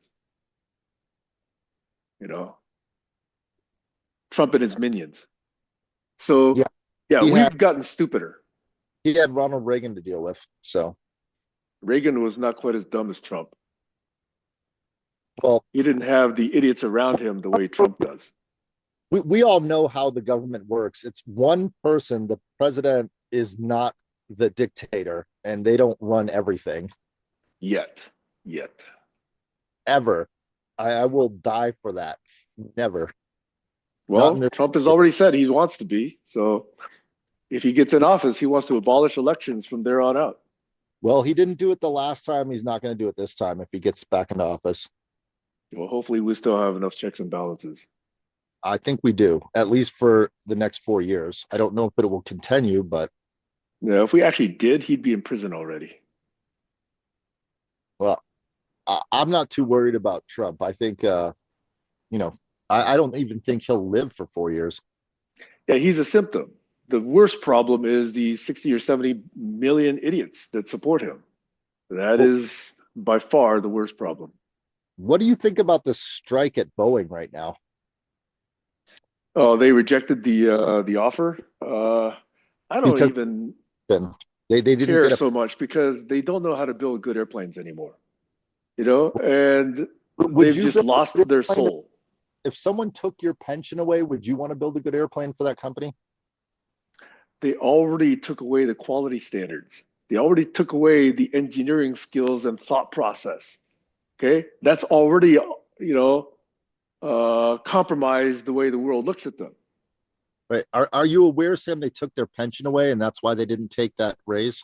you know, Trump and his minions. Yeah, So, yeah, he had we've gotten stupider. he had Ronald Reagan to deal with. So, Reagan was not quite as dumb as Trump. well, He didn't have the idiots around him the way Trump does we all know how the government works. It's one person. The president is not the dictator, and they don't run everything yet. Yet. ever. I will die for that. Never. Not in Well, this. Trump has already said he wants to be. So if he gets in office, he wants to abolish elections from there on out. Well, he didn't do it the last time. He's not going to do it this time if he gets back into office. Well, hopefully we still have enough checks and balances. I think we do, at least for the next 4 years. I don't know if it will continue, but Yeah, if we actually did, he'd be in prison already. well, I'm not too worried about Trump. I think, you know, I don't even think he'll live for 4 years. Yeah, he's a symptom. The worst problem is the 60 or 70 million idiots that support him. That Well, is by far the worst problem. what do you think about the strike at Boeing right now? Oh, they rejected the offer. I don't Because even then they didn't care get a. so much because they don't know how to build good airplanes anymore, you know, and Would they've you just build a lost good their airplane soul. if someone took your pension away? Would you want to build a good airplane for that company? They already took away the quality standards. They already took away the engineering skills and thought process. Okay, that's already compromised the way the world looks at them. Right? Are you aware, Sam? They took their pension away, and that's why they didn't take that raise.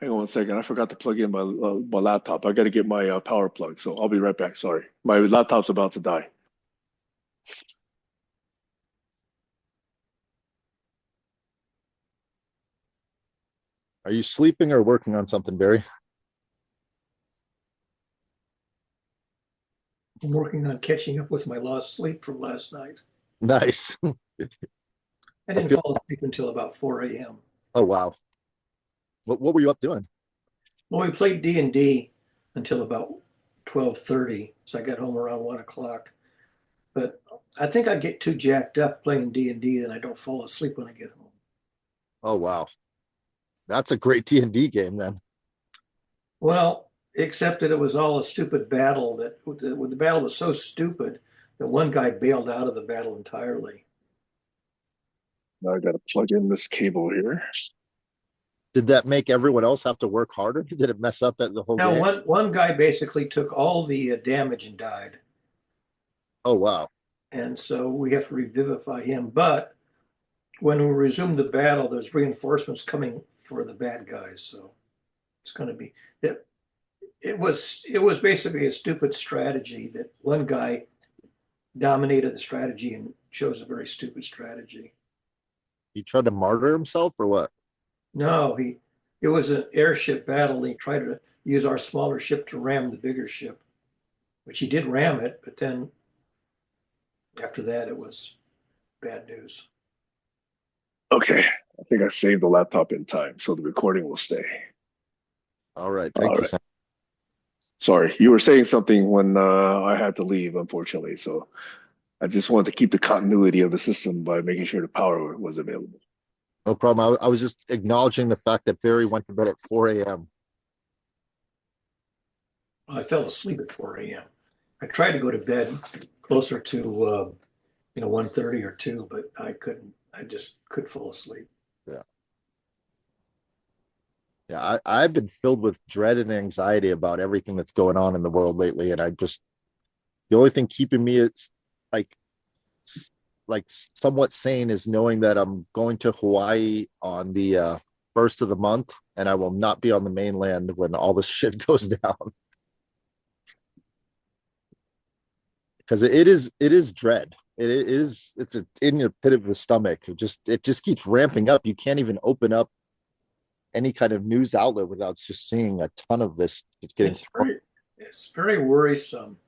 Hang on one second. I forgot to plug in my laptop. I got to get my power plug, so I'll be right back. Sorry, my laptop's about to die. Are you sleeping or working on something, Barry? I'm working on catching up with my lost sleep from last night. Nice. I I didn't feel. fall asleep until about 4 a.m. Oh wow. What were you up doing? Well, we played D&D until about 12:30, so I got home around 1 o'clock. But I think I get too jacked up playing D&D and I don't fall asleep when I get home. Oh wow. That's a great D&D game then. Well, except that it was all a stupid battle the battle was so stupid that one guy bailed out of the battle entirely. Now I got to plug in this cable here. Did that make everyone else have to work harder? Did it mess up at the whole Now, game? one guy basically took all the damage and died. Oh wow. And so we have to revivify him. But when we resume the battle, there's reinforcements coming for the bad guys. So it's going to be it. It was basically a stupid strategy that one guy dominated the strategy and chose a very stupid strategy. He tried to martyr himself or what? No, it was an airship battle. And he tried to use our smaller ship to ram the bigger ship, which he did ram it. But then after that, it was bad news. Okay, I think I saved the laptop in time, so the recording will stay. All right. All Thank you, right. Sam. Sorry, you were saying something when I had to leave, unfortunately. So I just wanted to keep the continuity of the system by making sure the power was available. No problem. I was just acknowledging the fact that Barry went to bed at 4 a.m. I fell asleep at 4 a.m. I tried to go to bed closer to 1:30 or 2, but I couldn't. I just could fall asleep. Yeah. Yeah, I've been filled with dread and anxiety about everything that's going on in the world lately. And the only thing keeping me it's like like somewhat sane is knowing that I'm going to Hawaii on the first of the month, and I will not be on the mainland when all this shit goes down. Because it is dread. It's in your pit of the stomach. It just keeps ramping up. You can't even open up any kind of news outlet without just seeing a ton of this getting It's very worrisome.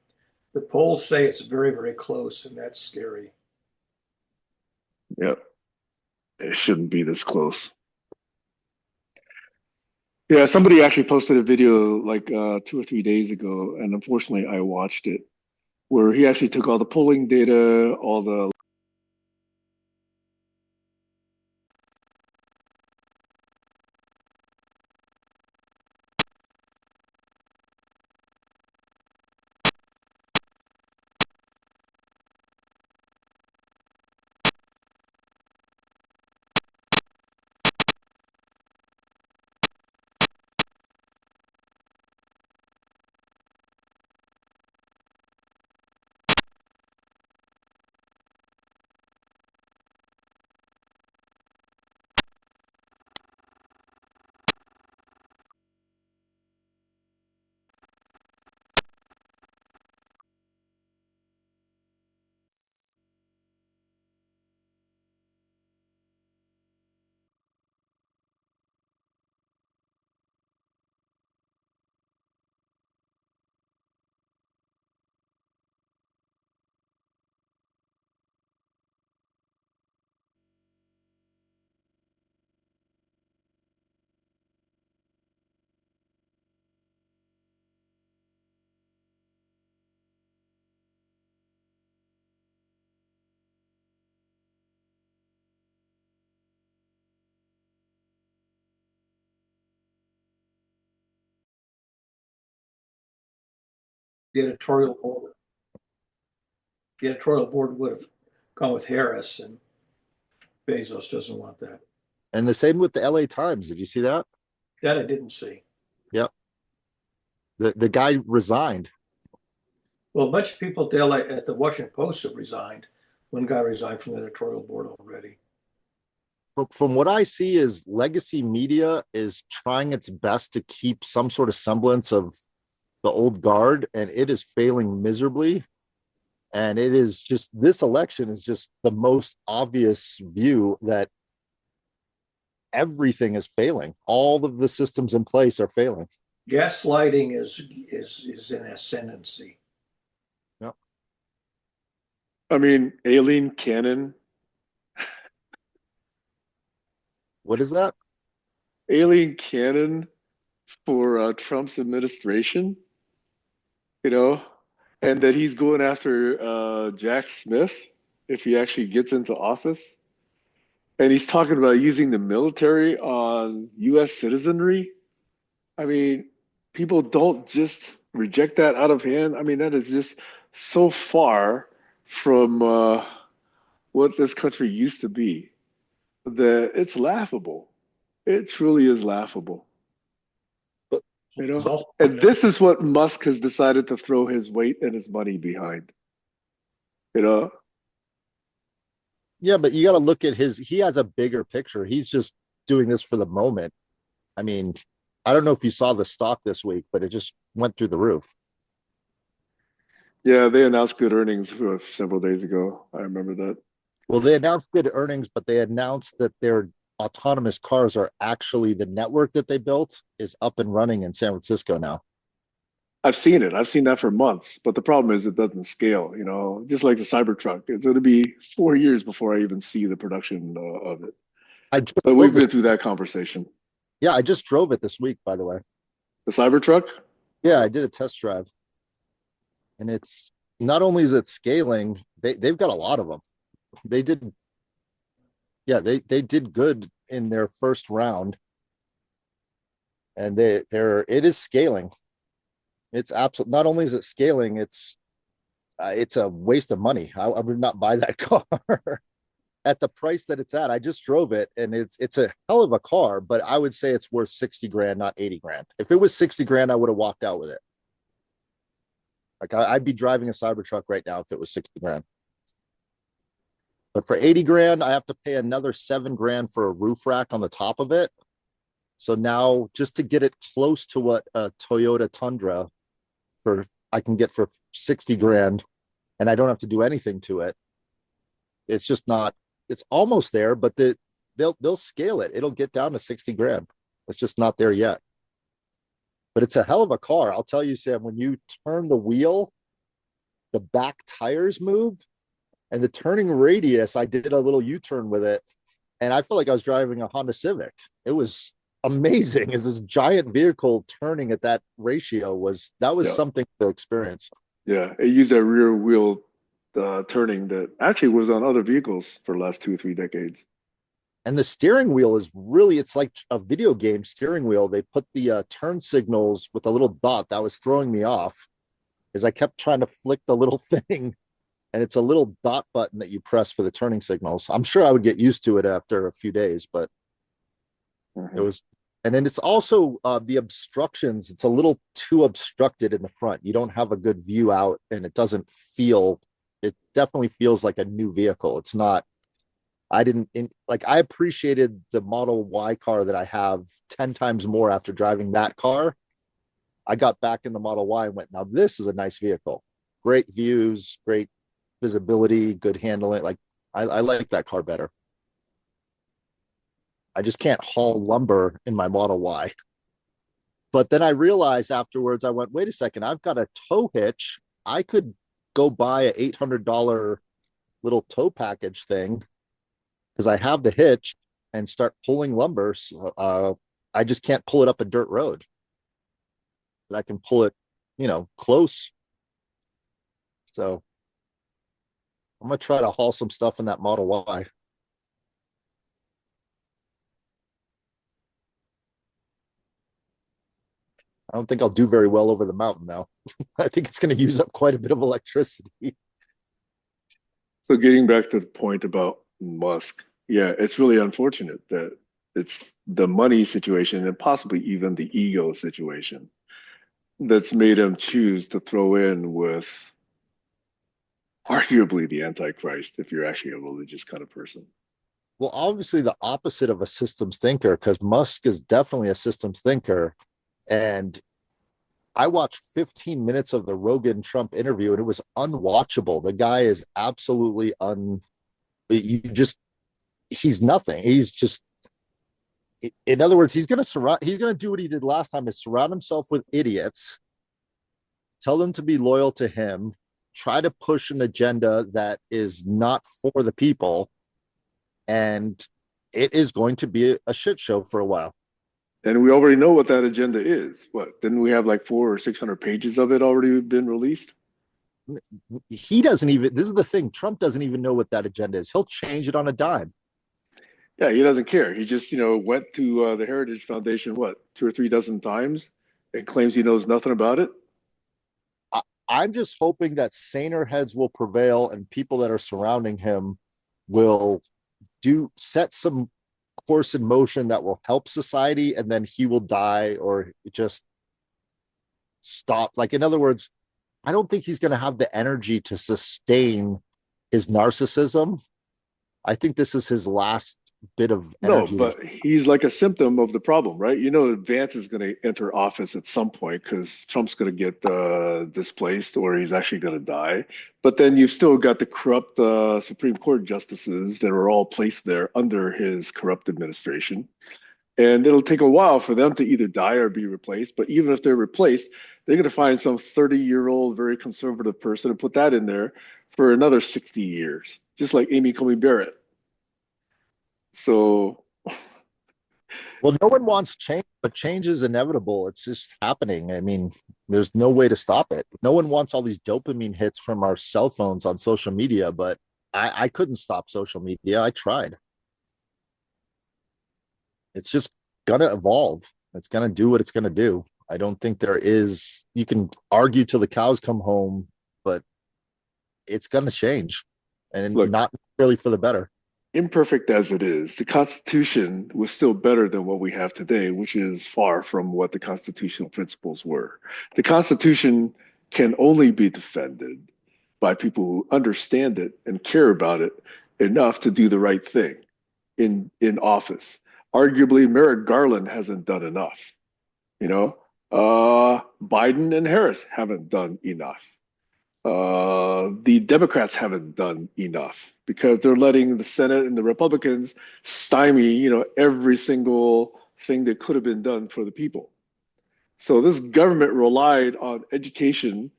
The polls say it's very, very close, and that's scary. Yep. It shouldn't be this close. Yeah, somebody actually posted a video like 2 or 3 days ago, and unfortunately I watched it, where he actually took all the polling data, all the The editorial board, the editorial board would have gone with Harris, and Bezos doesn't want that. and the same with the LA Times. Did you see that? That I didn't see. Yep. The guy resigned. Well, a bunch of people at the Washington Post have resigned. One guy resigned from the editorial board already. From what I see is legacy media is trying its best to keep some sort of semblance of the old guard, and it is failing miserably. And it is just this election is just the most obvious view that everything is failing. All of the systems in place are failing. Gaslighting is in ascendancy. Yep. I mean, Aileen Cannon. What is that? Aileen Cannon for Trump's administration, you know, and that he's going after Jack Smith if he actually gets into office. And he's talking about using the military on US citizenry. I mean, people don't just reject that out of hand. I mean, that is just so far from what this country used to be that it's laughable. It truly is laughable. But You know, and this is what Musk has decided to throw his weight and his money behind. You know, yeah, but you got to look at he has a bigger picture. He's just doing this for the moment. I mean, I don't know if you saw the stock this week, but it just went through the roof. yeah, they announced good earnings several days ago. I remember that. Well, they announced good earnings, but they announced that their autonomous cars are actually the network that they built is up and running in San Francisco now. I've seen it. I've seen that for months. But the problem is it doesn't scale, you know, just like the Cybertruck. It's going to be 4 years before I even see the production of it. I just But we've been through that conversation. Yeah, I just drove it this week, by the way. The Cybertruck? Yeah, I did a test drive. And it's not only is it scaling, they've got a lot of them. They did, yeah, they did good in their first round. And it is scaling. It's absolute. Not only is it scaling, it's a waste of money. I would not buy that car. at the price that it's at. I just drove it, and it's a hell of a car, but I would say it's worth 60 grand, not 80 grand. If it was 60 grand, I would have walked out with it. Like I'd be driving a Cybertruck right now if it was 60 grand. But for 80 grand, I have to pay another 7 grand for a roof rack on the top of it. So now just to get it close to what a Toyota Tundra I can get for 60 grand, and I don't have to do anything to it. It's just not, it's almost there, but they'll scale it. It'll get down to 60 grand. It's just not there yet. But it's a hell of a car. I'll tell you, Sam, when you turn the wheel, the back tires move, and the turning radius, I did a little U-turn with it, and I felt like I was driving a Honda Civic. It was amazing. Is this giant vehicle turning at that ratio was something to experience. Yeah, it used that rear wheel turning that actually was on other vehicles for the last 2 or 3 decades. And the steering wheel is really, it's like a video game steering wheel. They put the turn signals with a little dot that was throwing me off as I kept trying to flick the little thing. And it's a little dot button that you press for the turning signals. I'm sure I would get used to it after a few days, but it was, and then it's also the obstructions. It's a little too obstructed in the front. You don't have a good view out, and it definitely feels like a new vehicle. It's not, I appreciated the Model Y car that I have 10 times more after driving that car. I got back in the Model Y and went, now this is a nice vehicle. Great views, great visibility, good handling. Like I like that car better. I just can't haul lumber in my Model Y. But then I realized afterwards, I went, wait a second, I've got a tow hitch. I could go buy a $800 little tow package thing because I have the hitch and start pulling lumber. So, I just can't pull it up a dirt road. But I can pull it, close. So I'm going to try to haul some stuff in that Model Y. I don't think I'll do very well over the mountain now. I think it's going to use up quite a bit of electricity. So getting back to the point about Musk, yeah, it's really unfortunate that it's the money situation and possibly even the ego situation that's made him choose to throw in with arguably the Antichrist if you're actually a religious kind of person. Well, obviously the opposite of a systems thinker, because Musk is definitely a systems thinker. And I watched 15 minutes of the Rogan Trump interview, and it was unwatchable. The guy is absolutely he's nothing. He's just, in other words, he's going to do what he did last time, is surround himself with idiots, tell them to be loyal to him, try to push an agenda that is not for the people. And it is going to be a shit show for a while. And we already know what that agenda is. What, didn't we have like 400 or 600 pages of it already been released? He doesn't even, this is the thing, Trump doesn't even know what that agenda is. He'll change it on a dime. Yeah, he doesn't care. He just, went to the Heritage Foundation, 2 or 3 dozen times and claims he knows nothing about it. I'm just hoping that saner heads will prevail and people that are surrounding him will set some course in motion that will help society, and then he will die or just stop. Like, in other words, I don't think he's going to have the energy to sustain his narcissism. I think this is his last bit of energy. No, but he's like a symptom of the problem, right? Vance is going to enter office at some point because Trump's going to get displaced or he's actually going to die. But then you've still got the corrupt Supreme Court justices that are all placed there under his corrupt administration. And it'll take a while for them to either die or be replaced. But even if they're replaced, they're going to find some 30-year-old, very conservative person and put that in there for another 60 years, just like Amy Coney Barrett. So, well, no one wants change, but change is inevitable. It's just happening. I mean, there's no way to stop it. No one wants all these dopamine hits from our cell phones on social media, but I couldn't stop social media. I tried. It's just gonna evolve. It's gonna do what it's gonna do. I don't think you can argue till the cows come home, but it's gonna change, and not really for the better. imperfect as it is, the Constitution was still better than what we have today, which is far from what the constitutional principles were. The Constitution can only be defended by people who understand it and care about it enough to do the right thing in office. Arguably, Merrick Garland hasn't done enough. You know, Biden and Harris haven't done enough. The Democrats haven't done enough because they're letting the Senate and the Republicans stymie, every single thing that could have been done for the people. So this government relied on education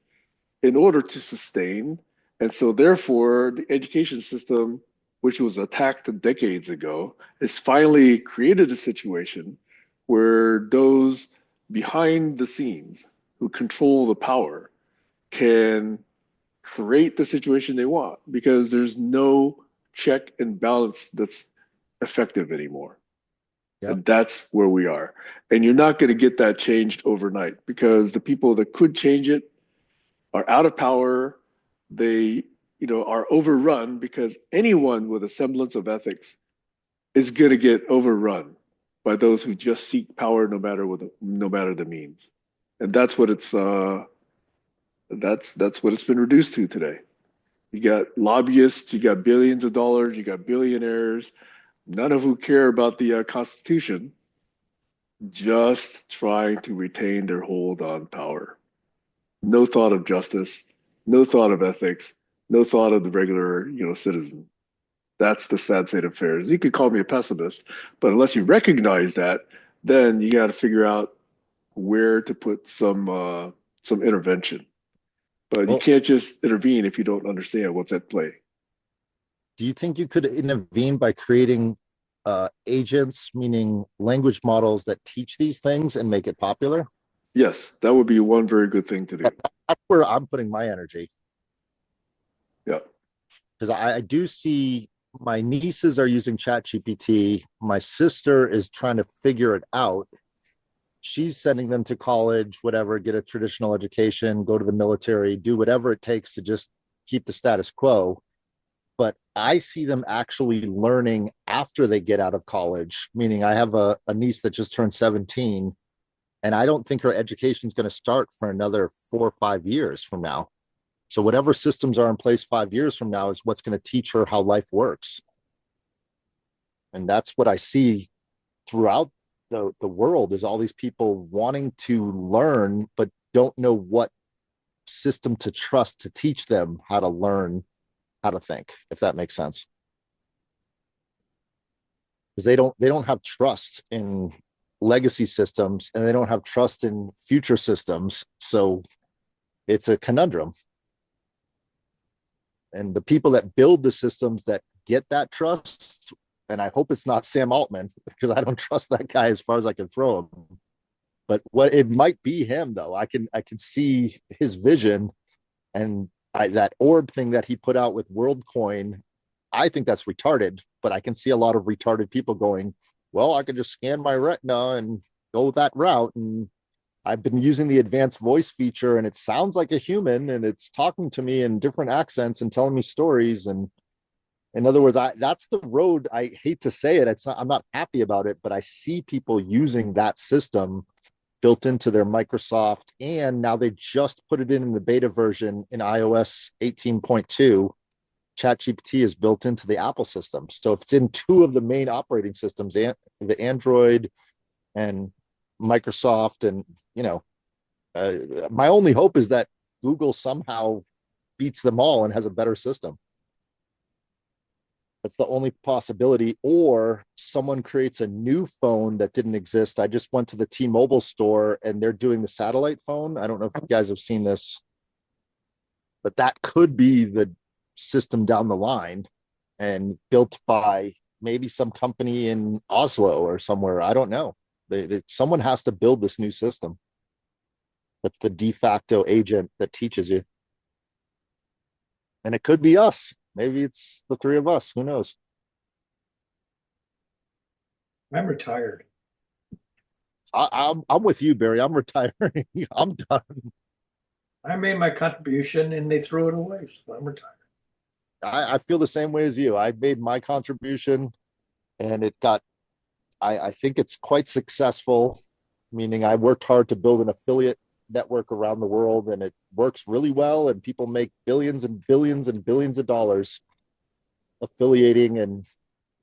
in order to sustain. And so therefore, the education system, which was attacked decades ago, has finally created a situation where those behind the scenes who control the power can create the situation they want because there's no check and balance that's effective anymore. Yep. And that's where we are. And you're not going to get that changed overnight because the people that could change it are out of power. They, are overrun because anyone with a semblance of ethics is going to get overrun by those who just seek power no matter the means. And that's what it's been reduced to today. You got lobbyists, you got billions of dollars, you got billionaires, none of who care about the Constitution, just trying to retain their hold on power. No thought of justice, no thought of ethics, no thought of the regular, citizen. That's the sad state of affairs. You could call me a pessimist, but unless you recognize that, then you got to figure out where to put some intervention. But you can't just intervene if you don't understand what's at play. Do you think you could intervene by creating agents, meaning language models that teach these things and make it popular? Yes, that would be one very good thing to do. That's where I'm putting my energy. Yeah. Because I do see my nieces are using ChatGPT. My sister is trying to figure it out. She's sending them to college, whatever, get a traditional education, go to the military, do whatever it takes to just keep the status quo. But I see them actually learning after they get out of college, meaning I have a niece that just turned 17, and I don't think her education is going to start for another 4 or 5 years from now. So whatever systems are in place 5 years from now is what's going to teach her how life works. And that's what I see throughout the world is all these people wanting to learn, but don't know what system to trust to teach them how to learn how to think, if that makes sense. Because they don't have trust in legacy systems and they don't have trust in future systems. So it's a conundrum. And the people that build the systems that get that trust, and I hope it's not Sam Altman, because I don't trust that guy as far as I can throw him. But what it might be him, though. I can see his vision, and that orb thing that he put out with WorldCoin. I think that's retarded, but I can see a lot of retarded people going, well, I could just scan my retina and go that route. And I've been using the advanced voice feature and it sounds like a human and it's talking to me in different accents and telling me stories. And in other words, that's the road. I hate to say it. I'm not happy about it, but I see people using that system built into their Microsoft. And now they just put it in the beta version in iOS 18.2. ChatGPT is built into the Apple system. So if it's in 2 of the main operating systems, the Android and Microsoft, and my only hope is that Google somehow beats them all and has a better system. That's the only possibility. Or someone creates a new phone that didn't exist. I just went to the T-Mobile store and they're doing the satellite phone. I don't know if you guys have seen this, but that could be the system down the line and built by maybe some company in Oslo or somewhere. I don't know. Someone has to build this new system. That's the de facto agent that teaches you. And it could be us. Maybe it's the 3 of us. Who knows? I'm retired. I'm with you, Barry. I'm retiring. I'm done. I made my contribution and they threw it away, so I'm retired. I feel the same way as you. I made my contribution and it got, I think it's quite successful, meaning I worked hard to build an affiliate network around the world and it works really well and people make billions and billions and billions of dollars affiliating and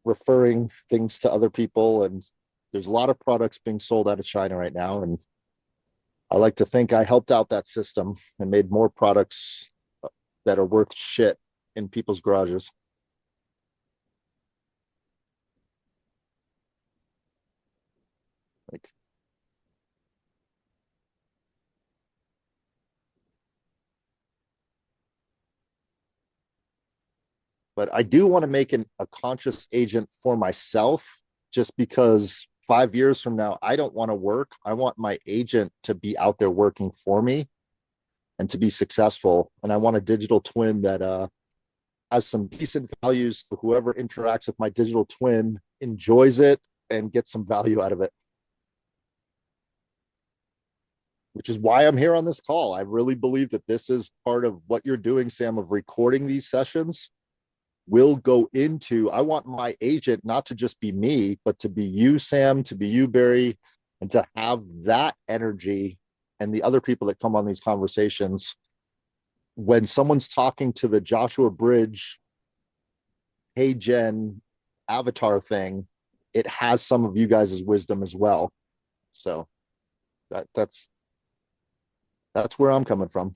referring things to other people. And there's a lot of products being sold out of China right now. And I like to think I helped out that system and made more products that are worth shit in people's garages. Like, but I do want to make a conscious agent for myself just because 5 years from now, I don't want to work. I want my agent to be out there working for me and to be successful. And I want a digital twin that has some decent values for whoever interacts with my digital twin, enjoys it, and gets some value out of it. Which is why I'm here on this call. I really believe that this is part of what you're doing, Sam, of recording these sessions will go into, I want my agent not to just be me, but to be you, Sam, to be you, Barry, and to have that energy and the other people that come on these conversations. When someone's talking to the Joshua Bridge, Hey Jen avatar thing, it has some of you guys' wisdom as well. So that's where I'm coming from.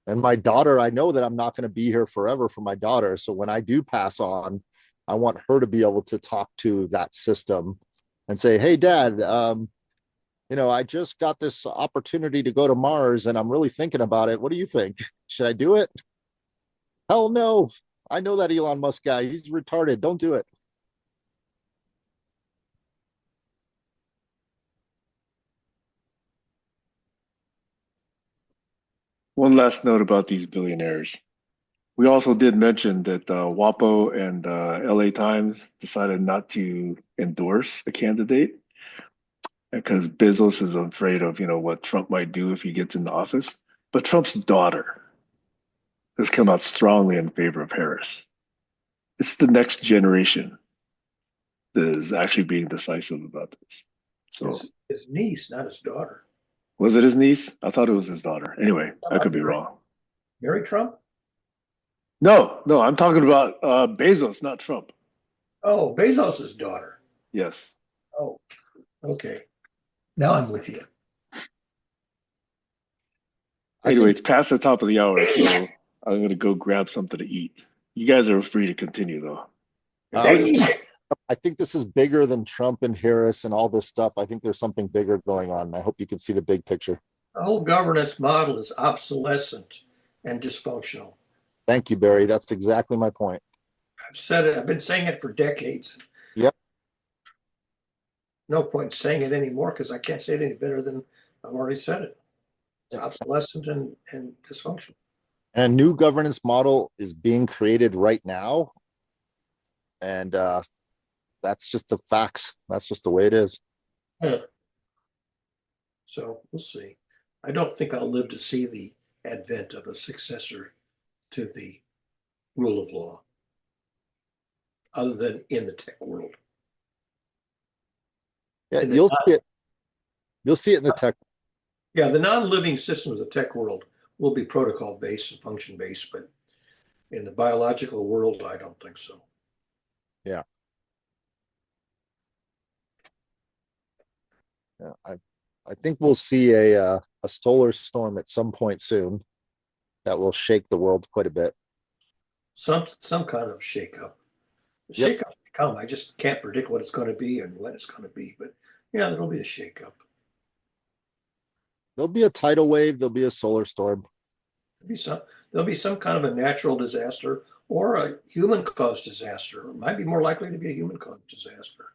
And my daughter, I know that I'm not going to be here forever for my daughter. So when I do pass on, I want her to be able to talk to that system and say, hey, Dad, I just got this opportunity to go to Mars and I'm really thinking about it. What do you think? Should I do it? Hell no. I know that Elon Musk guy. He's retarded. Don't do it. One last note about these billionaires. We also did mention that WAPO and LA Times decided not to endorse a candidate because Bezos is afraid of, what Trump might do if he gets into office. But Trump's daughter has come out strongly in favor of Harris. It's the next generation that is actually being decisive about this. So His niece, not his daughter. was it his niece? I thought it was his daughter. Anyway, I could be wrong. Mary Trump? No, I'm talking about Bezos, not Trump. Oh, Bezos's daughter. Yes. Oh, okay. Now I'm with you. Anyway, it's past the top of the hour, so I'm gonna go grab something to eat. You guys are free to continue though. I think this is bigger than Trump and Harris and all this stuff. I think there's something bigger going on. I hope you can see the big picture. The whole governance model is obsolescent and dysfunctional. Thank you, Barry. That's exactly my point. I've said it. I've been saying it for decades. Yep. No point saying it anymore because I can't say it any better than I've already said it. It's obsolescent and dysfunctional. And a new governance model is being created right now. And that's just the facts. That's just the way it is. Yeah. So we'll see. I don't think I'll live to see the advent of a successor to the rule of law, other than in the tech world. Yeah, you'll see it. You'll see it in the tech. Yeah, the non-living systems of the tech world will be protocol-based and function-based, but in the biological world, I don't think so. Yeah. Yeah, I think we'll see a solar storm at some point soon that will shake the world quite a bit. Some kind of shakeup. Yep. Shakeup's to come. I just can't predict what it's going to be and when it's going to be. But yeah, there'll be a shakeup. There'll be a tidal wave. There'll be a solar storm. There'll be some kind of a natural disaster or a human-caused disaster. It might be more likely to be a human-caused disaster.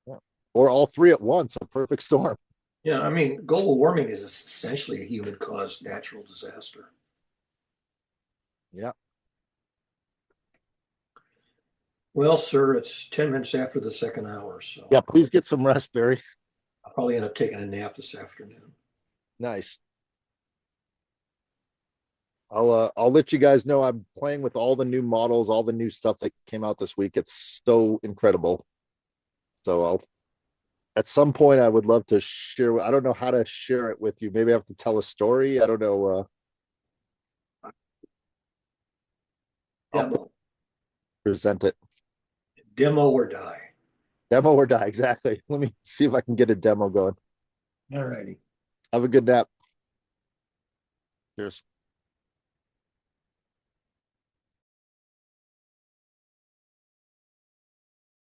Yeah. Or all three at once, a perfect storm. Yeah, I mean, global warming is essentially a human-caused natural disaster. Yeah. Well, sir, it's 10 minutes after the second hour, so Yeah, please get some rest, Barry. I'll probably end up taking a nap this afternoon. Nice. I'll let you guys know I'm playing with all the new models, all the new stuff that came out this week. It's so incredible. So I'll at some point I would love to share. I don't know how to share it with you. Maybe I have to tell a story. I don't know. I'll Demo, present it. demo or die. Demo or die. Exactly. Let me see if I can get a demo going. All righty. Have a good nap. Cheers.